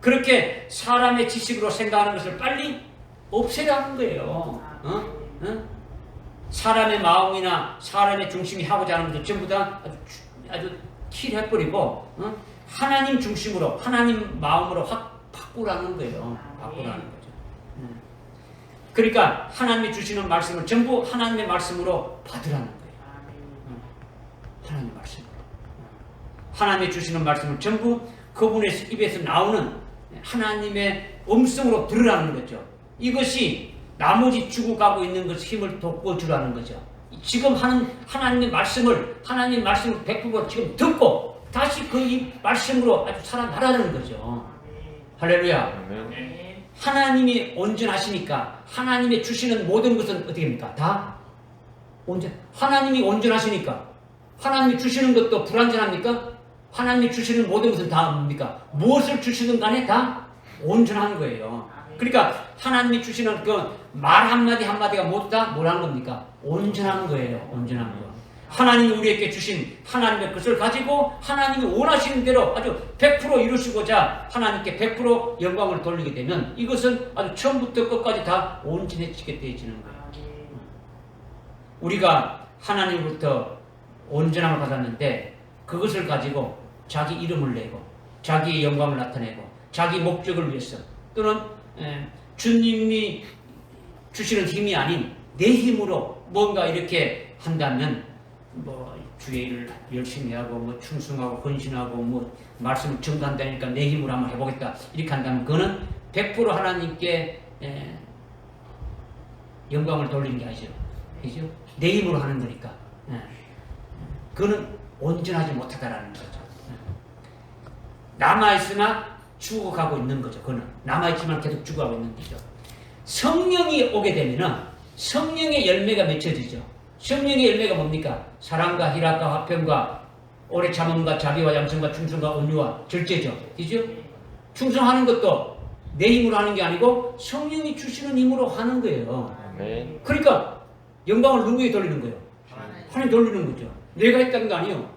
그렇게 사람의 지식으로 생각하는 것을 빨리 없애라는 거예요. 사람의 마음이나 사람의 중심이 하고자 하는 것을 전부 다 아주 킬해버리고 하나님 중심으로 하나님 마음으로 확 바꾸라는 거예요. 바꾸라는 거죠. 그러니까 하나님이 주시는 말씀을 전부 하나님의 말씀으로 받으라는 거예요. 하나님의 말씀으로. 하나님이 주시는 말씀을 전부 그분의 입에서 나오는 하나님의 음성으로 들으라는 거죠. 이것이 나머지 죽어가고 있는 것을 힘을 돋궈주라는 거죠. 지금 하는 하나님의 말씀을 100% 지금 듣고 다시 그 말씀으로 아주 살아나라는 거죠. 할렐루야. 네. 하나님이 온전하시니까 하나님의 주시는 모든 것은 어떻게 됩니까? 다 하나님이 온전하시니까 하나님이 주시는 것도 불완전합니까? 하나님이 주시는 모든 것은 다 뭡니까? 무엇을 주시든 간에 다 온전한 거예요. 그러니까 하나님이 주시는 그 말 한마디 한마디가 모두 다 뭐라는 겁니까? 온전한 거예요. 온전한 거. 하나님이 우리에게 주신 하나님의 것을 가지고 하나님이 원하시는 대로 아주 100% 이루시고자 하나님께 100% 영광을 돌리게 되면 이것은 아주 처음부터 끝까지 다 온전해지게 되어지는 거예요. 우리가 하나님으로부터 온전함을 받았는데 그것을 가지고 자기 이름을 내고 자기의 영광을 나타내고 자기 목적을 위해서 또는 주님이 주시는 힘이 아닌 내 힘으로 뭔가 이렇게 한다면 뭐 주의 일을 열심히 하고 뭐 충성하고 헌신하고 뭐 말씀을 전가한다니까 내 힘으로 한번 해보겠다 이렇게 한다면 그거는 100% 하나님께 영광을 돌리는 게 아니죠. 그죠? 내 힘으로 하는 거니까. 그거는 온전하지 못하다라는 거죠. 남아있으나 죽어가고 있는 거죠. 그거는 남아있지만 계속 죽어가고 있는 거죠. 성령이 오게 되면은 성령의 열매가 맺혀지죠. 성령의 열매가 뭡니까? 사랑과 희락과 화평과 오래 참음과 자비와 양성과 충성과 온유와 절제죠. 그죠? 충성하는 것도 내 힘으로 하는 게 아니고 성령이 주시는 힘으로 하는 거예요. 아멘. 그러니까 영광을 누구에게 돌리는 거예요? 하나님 돌리는 거죠. 내가 했다는 거 아니에요.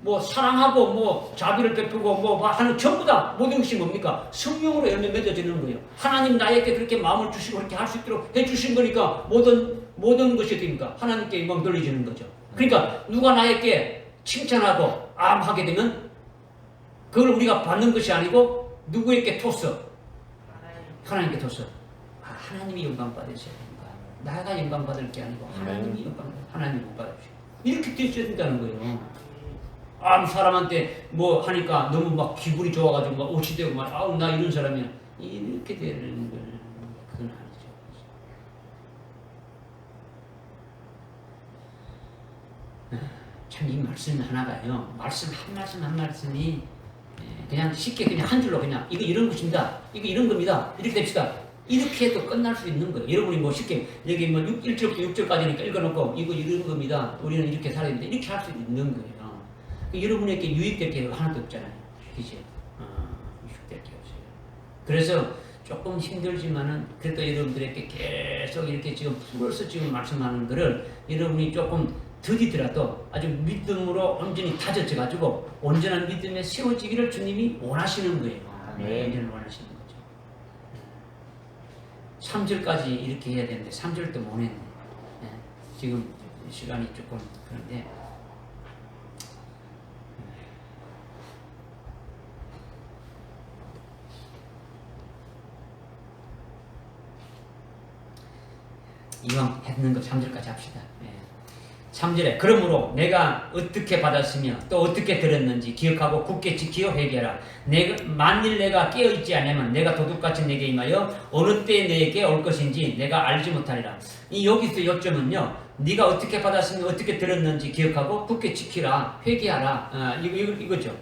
뭐 사랑하고 뭐 자비를 베푸고 뭐 하는 전부 다 모든 것이 뭡니까? 성령으로 열매 맺어지는 거예요. 하나님 나에게 그렇게 마음을 주시고 그렇게 할 수 있도록 해주신 거니까 모든 것이 됩니까? 하나님께 영광 돌려지는 거죠. 그러니까 누가 나에게 칭찬하고 암하게 되면 그걸 우리가 받는 것이 아니고 누구에게 토스? 하나님께 토스. 하나님이 영광 받으셔야 된다. 나가 영광 받을 게 아니고 하나님이 영광 하나님이 받으셔야 이렇게 되셔야 된다는 거예요. 사람한테 뭐 하니까 너무 막 기분이 좋아가지고 막 오치되고 막 아우 나 이런 사람이야 이렇게 되는 건 그건 아니죠. 참 이 말씀 하나가요. 말씀 한 말씀이 그냥 쉽게 그냥 한 줄로 그냥 이거 이런 것입니다. 이거 이런 겁니다. 이렇게 됩시다. 이렇게 해도 끝날 수 있는 거예요. 여러분이 뭐 쉽게 여기 뭐 1절부터 6절까지니까 읽어놓고 이거 이런 겁니다. 우리는 이렇게 살아야 됩니다. 이렇게 할 수 있는 거예요. 여러분에게 유익될 게 하나도 없잖아요. 그죠? 유익될 게 없어요. 그래서 조금 힘들지만은 그래도 여러분들에게 계속 이렇게 지금 풀어서 지금 말씀하는 거를 여러분이 조금 더디더라도 아주 믿음으로 온전히 다져져 가지고 온전한 믿음에 세워지기를 주님이 원하시는 거예요. 온전히 원하시는 거죠. 3절까지 이렇게 해야 되는데 3절도 못 했네. 지금 시간이 조금 그런데 이왕 했는 거 3절까지 합시다. 3절에 그러므로 내가 어떻게 받았으며 또 어떻게 들었는지 기억하고 굳게 지키어 회개하라. 만일 내가 깨어있지 않으면 내가 도둑같이 내게 임하여 어느 때 내게 올 것인지 내가 알지 못하리라. 여기서 요점은요. 네가 어떻게 받았으며 어떻게 들었는지 기억하고 굳게 지키라. 회개하라. 이거죠.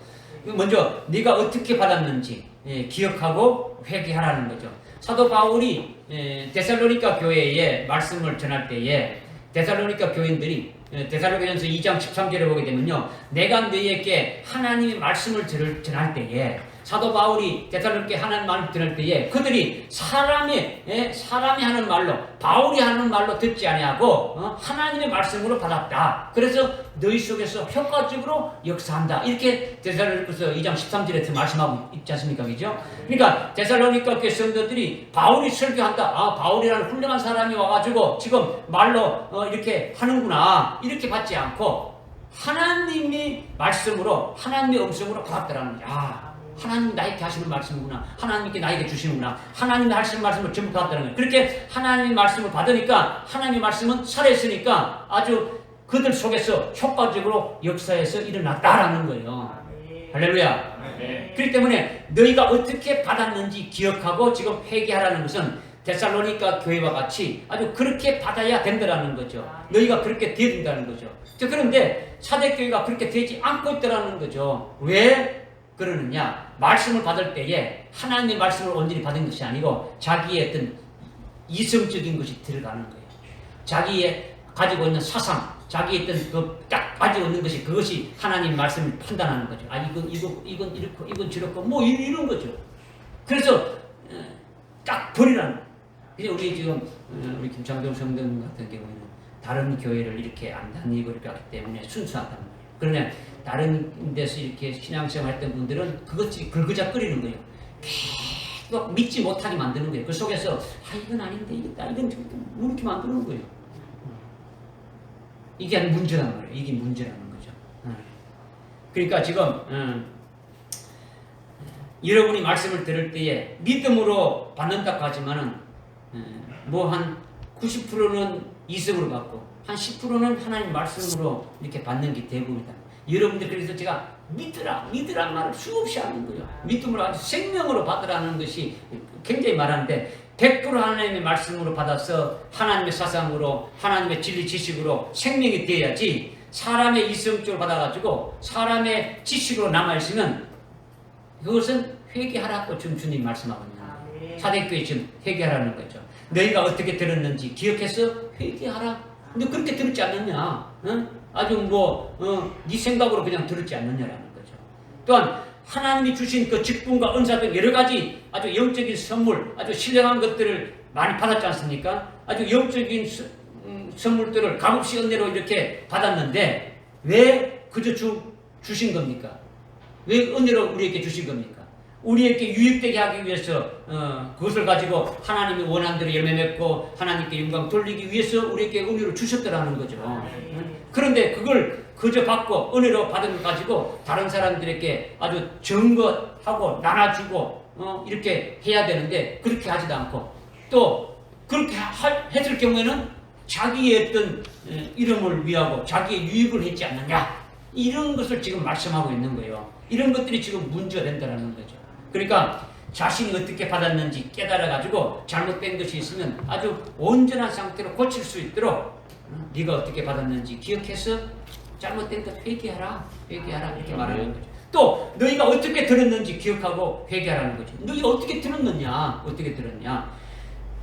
먼저 네가 어떻게 받았는지 기억하고 회개하라는 거죠. 사도 바울이 데살로니가 교회에 말씀을 전할 때에 데살로니가 교인들이 데살로니가전서 2장 13절에 보게 되면요. 내가 너희에게 하나님의 말씀을 전할 때에 사도 바울이 데살로니가에 하나님 말을 전할 때에 그들이 사람이 하는 말로 바울이 하는 말로 듣지 아니하고 하나님의 말씀으로 받았다. 그래서 너희 속에서 효과적으로 역사한다. 이렇게 데살로니가서 2장 13절에서 말씀하고 있지 않습니까? 그죠? 그러니까 데살로니가 교회 성도들이 바울이 설교한다. 바울이라는 훌륭한 사람이 와가지고 지금 말로 이렇게 하는구나. 이렇게 받지 않고 하나님이 말씀으로 하나님의 음성으로 받았다라는 거야. 하나님이 나에게 하시는 말씀이구나. 하나님께 나에게 주시는구나. 하나님이 하시는 말씀을 전부 받았다는 거예요. 그렇게 하나님의 말씀을 받으니까 하나님의 말씀은 살아있으니까 아주 그들 속에서 효과적으로 역사에서 일어났다라는 거예요. 할렐루야. 그렇기 때문에 너희가 어떻게 받았는지 기억하고 지금 회개하라는 것은 데살로니가 교회와 같이 아주 그렇게 받아야 된다는 거죠. 너희가 그렇게 되어야 된다는 거죠. 그런데 사대교회가 그렇게 되지 않고 있다는 거죠. 왜 그러느냐? 말씀을 받을 때에 하나님의 말씀을 온전히 받은 것이 아니고 자기의 어떤 이성적인 것이 들어가는 거예요. 자기의 가지고 있는 사상, 자기의 어떤 딱 가지고 있는 것이 그것이 하나님 말씀을 판단하는 거죠. 이건 이렇고 이건 저렇고 뭐 이런 거죠. 그래서 버리라는. 그래서 우리 지금 우리 김창동 성도님 같은 경우에는 다른 교회를 이렇게 안 다니고 이렇게 하기 때문에 순수하단 말이에요. 그러나 다른 데서 이렇게 신앙생활 했던 분들은 그것이 긁어작거리는 거예요. 계속 믿지 못하게 만드는 거예요. 그 속에서 이건 아닌데 이건 뭐 이렇게 만드는 거예요. 이게 문제란 말이에요. 이게 문제라는 거죠. 그러니까 지금 여러분이 말씀을 들을 때에 믿음으로 받는다고 하지만은 뭐 한 90%는 이성으로 받고 한 10%는 하나님 말씀으로 이렇게 받는 게 대부분이다. 여러분들 그래서 제가 믿으란 말을 수없이 하는 거예요. 믿음으로 아주 생명으로 받으라는 것이 굉장히 말하는데 100% 하나님의 말씀으로 받아서 하나님의 사상으로 하나님의 진리 지식으로 생명이 돼야지 사람의 이성적으로 받아가지고 사람의 지식으로 남아있으면 그것은 회개하라고 지금 주님 말씀하고 있는 거예요. 사대교회 지금 회개하라는 거죠. 너희가 어떻게 들었는지 기억해서 회개하라. 근데 그렇게 들었지 않느냐? 아주 네 생각으로 그냥 들었지 않느냐라는 거죠. 또한 하나님이 주신 그 직분과 은사 등 여러 가지 아주 영적인 선물, 아주 신령한 것들을 많이 받았지 않습니까? 아주 영적인 선물들을 값없이 은혜로 이렇게 받았는데 왜 그저 주신 겁니까? 왜 은혜로 우리에게 주신 겁니까? 우리에게 유익되게 하기 위해서 그것을 가지고 하나님이 원하는 대로 열매 맺고 하나님께 영광 돌리기 위해서 우리에게 은혜로 주셨더라는 거죠. 그런데 그걸 그저 받고 은혜로 받은 걸 가지고 다른 사람들에게 아주 증거하고 나눠주고 이렇게 해야 되는데 그렇게 하지도 않고 또 그렇게 했을 경우에는 자기의 어떤 이름을 위하고 자기의 유익을 했지 않느냐 이런 것을 지금 말씀하고 있는 거예요. 이런 것들이 지금 문제가 된다는 거죠. 그러니까 자신이 어떻게 받았는지 깨달아가지고 잘못된 것이 있으면 아주 온전한 상태로 고칠 수 있도록 네가 어떻게 받았는지 기억해서 잘못된 것 회개하라 이렇게 말하는 거죠. 또 너희가 어떻게 들었는지 기억하고 회개하라는 거죠. 너희가 어떻게 들었느냐 어떻게 들었냐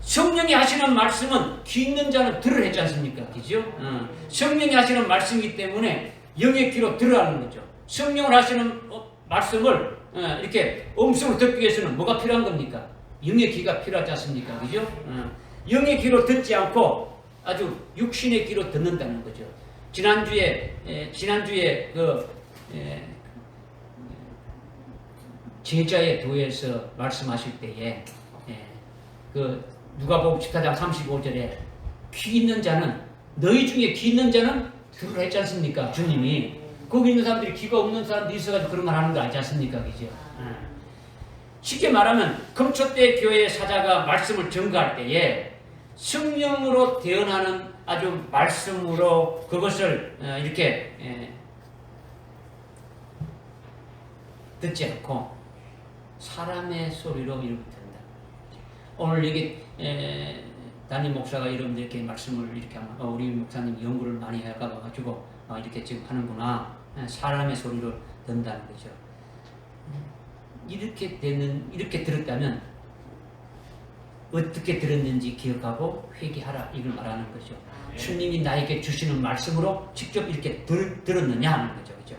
성령이 하시는 말씀은 귀 있는 자는 들으라 했지 않습니까? 그죠? 성령이 하시는 말씀이기 때문에 영의 귀로 들으라는 거죠. 성령을 하시는 말씀을 이렇게 음성으로 듣기 위해서는 뭐가 필요한 겁니까? 영의 귀가 필요하지 않습니까? 그죠? 영의 귀로 듣지 않고 아주 육신의 귀로 듣는다는 거죠. 지난주에 그 제자의 도에서 말씀하실 때에 그 누가복음 14장 35절에 귀 있는 자는 너희 중에 귀 있는 자는 들으라 했지 않습니까? 주님이 거기 있는 사람들이 귀가 없는 사람들이 있어가지고 그런 말 하는 거 알지 않습니까? 그죠? 쉽게 말하면 금초대 교회의 사자가 말씀을 전가할 때에 성령으로 대언하는 아주 말씀으로 그것을 이렇게 듣지 않고 사람의 소리로 이렇게 듣는다. 오늘 여기 담임 목사가 여러분들 이렇게 말씀을 이렇게 하면 우리 목사님 연구를 많이 해가지고 이렇게 지금 하는구나. 사람의 소리로 듣는다는 거죠. 이렇게 들었다면 어떻게 들었는지 기억하고 회개하라 이걸 말하는 거죠. 주님이 나에게 주시는 말씀으로 직접 이렇게 들었느냐 하는 거죠. 그죠?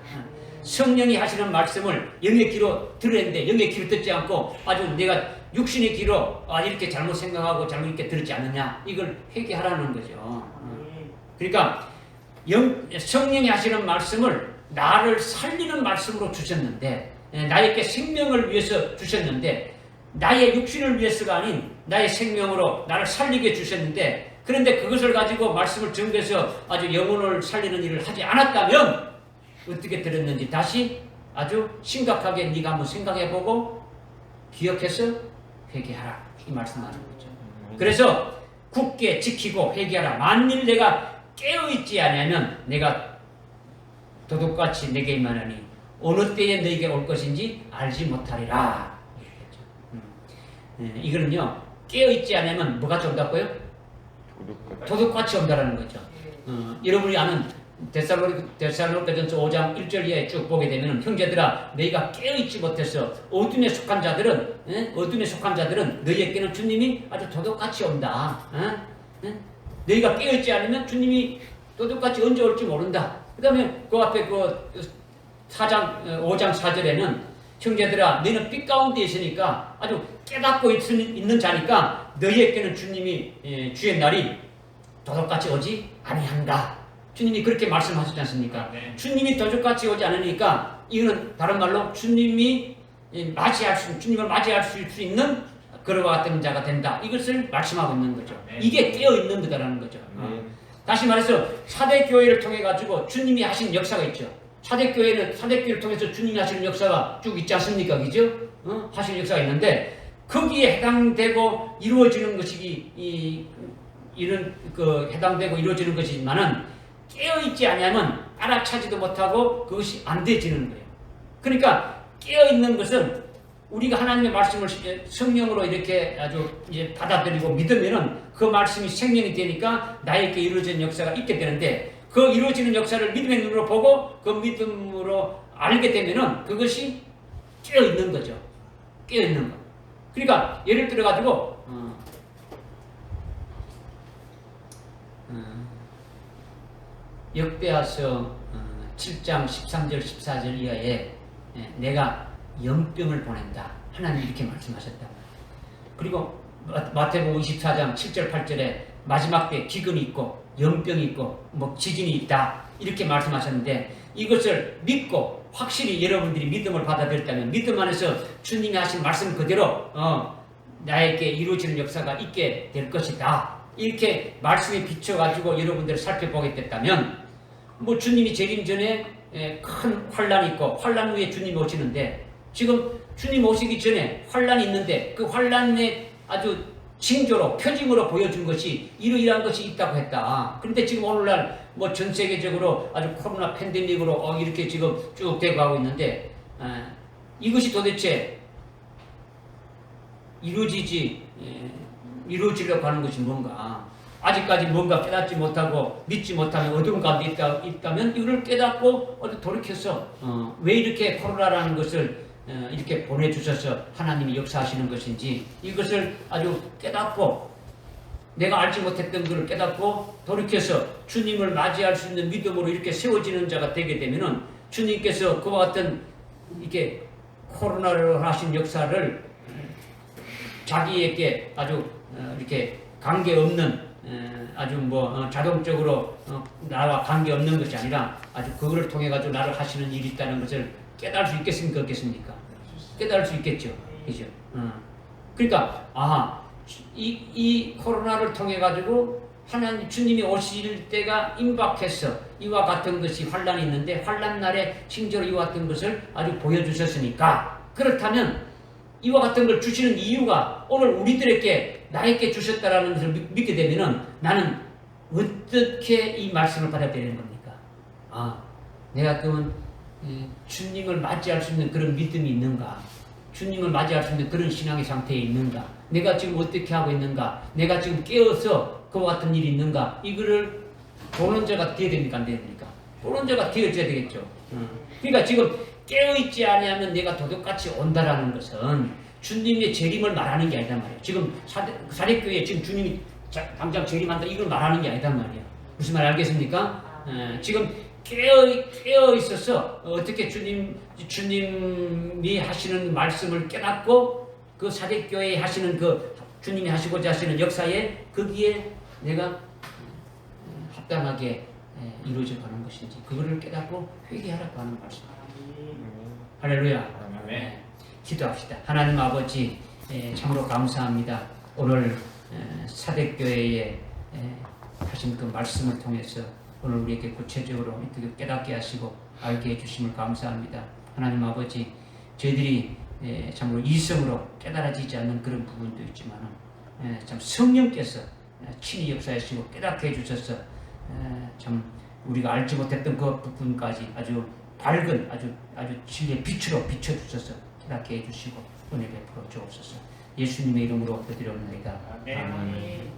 성령이 하시는 말씀을 영의 귀로 들었는데 영의 귀로 듣지 않고 아주 내가 육신의 귀로 이렇게 잘못 생각하고 잘못 이렇게 들었지 않느냐 이걸 회개하라는 거죠. 그러니까 성령이 하시는 말씀을 나를 살리는 말씀으로 주셨는데 나에게 생명을 위해서 주셨는데 나의 육신을 위해서가 아닌 나의 생명으로 나를 살리게 주셨는데 그런데 그것을 가지고 말씀을 전개해서 아주 영혼을 살리는 일을 하지 않았다면 어떻게 들었는지 다시 아주 심각하게 네가 한번 생각해보고 기억해서 회개하라 이 말씀하는 거죠. 그래서 굳게 지키고 회개하라. 만일 내가 깨어있지 않으면 내가 도둑같이 내게 임하노니 어느 때에 너에게 올 것인지 알지 못하리라. 이거는요 깨어있지 않으면 뭐가 온다고요? 도둑같이 온다라는 거죠. 여러분이 아는 데살로니가전서 5장 1절 이하에 쭉 보게 되면 형제들아 너희가 깨어있지 못해서 어둠에 속한 자들은 너희에게는 주님이 아주 도둑같이 온다. 너희가 깨어있지 않으면 주님이 도둑같이 언제 올지 모른다. 그 다음에 그 앞에 그 5장 4절에는 형제들아 너희는 빛 가운데 있으니까 아주 깨닫고 있는 자니까 너희에게는 주님이 주의 날이 도둑같이 오지 아니한다. 주님이 그렇게 말씀하셨지 않습니까? 네. 주님이 도둑같이 오지 않으니까 이거는 다른 말로 주님을 맞이할 수 있는 그와 같은 자가 된다. 이것을 말씀하고 있는 거죠. 네. 이게 깨어 있는 거다라는 거죠. 다시 말해서 사대 교회를 통해 가지고 주님이 하신 역사가 있죠. 사대 교회를 통해서 주님이 하시는 역사가 쭉 있지 않습니까? 그죠? 하시는 역사가 있는데 거기에 해당되고 이루어지는 것이 해당되고 이루어지는 것이지만은 깨어 있지 않으면 알아차지도 못하고 그것이 안 되지는 거예요. 그러니까 깨어 있는 것은 우리가 하나님의 말씀을 성령으로 이렇게 아주 이제 받아들이고 믿으면은 그 말씀이 생명이 되니까 나에게 이루어지는 역사가 있게 되는데 그 이루어지는 역사를 믿음의 눈으로 보고 그 믿음으로 알게 되면은 그것이 깨어 있는 거죠. 깨어 있는 거. 그러니까 예를 들어 가지고 역대하서 7장 13절 14절 이하에 내가 연병을 보낸다. 하나님이 이렇게 말씀하셨다. 그리고 마태복음 24장 7절 8절에 마지막 때 기근이 있고 연병이 있고 뭐 지진이 있다. 이렇게 말씀하셨는데 이것을 믿고 확실히 여러분들이 믿음을 받아들였다면 믿음 안에서 주님이 하신 말씀 그대로 나에게 이루어지는 역사가 있게 될 것이다. 이렇게 말씀에 비춰가지고 여러분들을 살펴보게 됐다면 뭐 주님이 재림 전에 큰 환란이 있고 환란 후에 주님이 오시는데 지금 주님 오시기 전에 환란이 있는데 그 환란의 아주 징조로 표징으로 보여준 것이 이러이러한 것이 있다고 했다. 그런데 지금 오늘날 뭐 전 세계적으로 아주 코로나 팬데믹으로 이렇게 지금 쭉 되고 하고 있는데 이것이 도대체 이루어지려고 하는 것이 뭔가 아직까지 뭔가 깨닫지 못하고 믿지 못하면 어두운 가운데 있다면 이걸 깨닫고 돌이켜서 왜 이렇게 코로나라는 것을 이렇게 보내주셔서 하나님이 역사하시는 것인지 이것을 아주 깨닫고 내가 알지 못했던 것을 깨닫고 돌이켜서 주님을 맞이할 수 있는 믿음으로 이렇게 세워지는 자가 되게 되면은 주님께서 그와 같은 이렇게 코로나로 하신 역사를 자기에게 아주 이렇게 관계없는 아주 뭐 자동적으로 나와 관계없는 것이 아니라 아주 그거를 통해 가지고 나를 하시는 일이 있다는 것을 깨달을 수 있겠습니까? 없겠습니까? 깨달을 수 있겠죠. 그죠? 그러니까 이 코로나를 통해 가지고 하나님 주님이 오실 때가 임박해서 이와 같은 것이 환란이 있는데 환란 날에 징조로 이와 같은 것을 아주 보여주셨으니까 그렇다면 이와 같은 걸 주시는 이유가 오늘 우리들에게 나에게 주셨다라는 것을 믿게 되면은 나는 어떻게 이 말씀을 받아들이는 겁니까? 내가 그러면 주님을 맞이할 수 있는 그런 믿음이 있는가? 주님을 맞이할 수 있는 그런 신앙의 상태에 있는가? 내가 지금 어떻게 하고 있는가? 내가 지금 깨어서 그와 같은 일이 있는가? 이거를 보는 자가 되어야 됩니까? 안 됩니까? 보는 자가 되어져야 되겠죠. 그러니까 지금 깨어있지 아니하면 내가 도둑같이 온다라는 것은 주님의 재림을 말하는 게 아니단 말이에요. 지금 사대교회에 지금 주님이 당장 재림한다 이걸 말하는 게 아니단 말이에요. 무슨 말 알겠습니까? 지금 깨어 있어서 어떻게 주님이 하시는 말씀을 깨닫고 그 사대교회에 하시는 그 주님이 하시고자 하시는 역사에 거기에 내가 합당하게 이루어져 가는 것인지 그거를 깨닫고 회개하라고 하는 말씀. 할렐루야. 아멘. 기도합시다. 하나님 아버지 참으로 감사합니다. 오늘 사대교회에 하신 그 말씀을 통해서 오늘 우리에게 구체적으로 어떻게 깨닫게 하시고 알게 해주심을 감사합니다. 하나님 아버지 저희들이 참으로 이성으로 깨달아지지 않는 그런 부분도 있지만 참 성령께서 친히 역사하시고 깨닫게 해주셔서 참 우리가 알지 못했던 그 부분까지 아주 밝은 아주 진리의 빛으로 비춰주셔서 깨닫게 해주시고 은혜 베풀어 주옵소서. 예수님의 이름으로 기도드리옵나이다. 아멘. 아멘.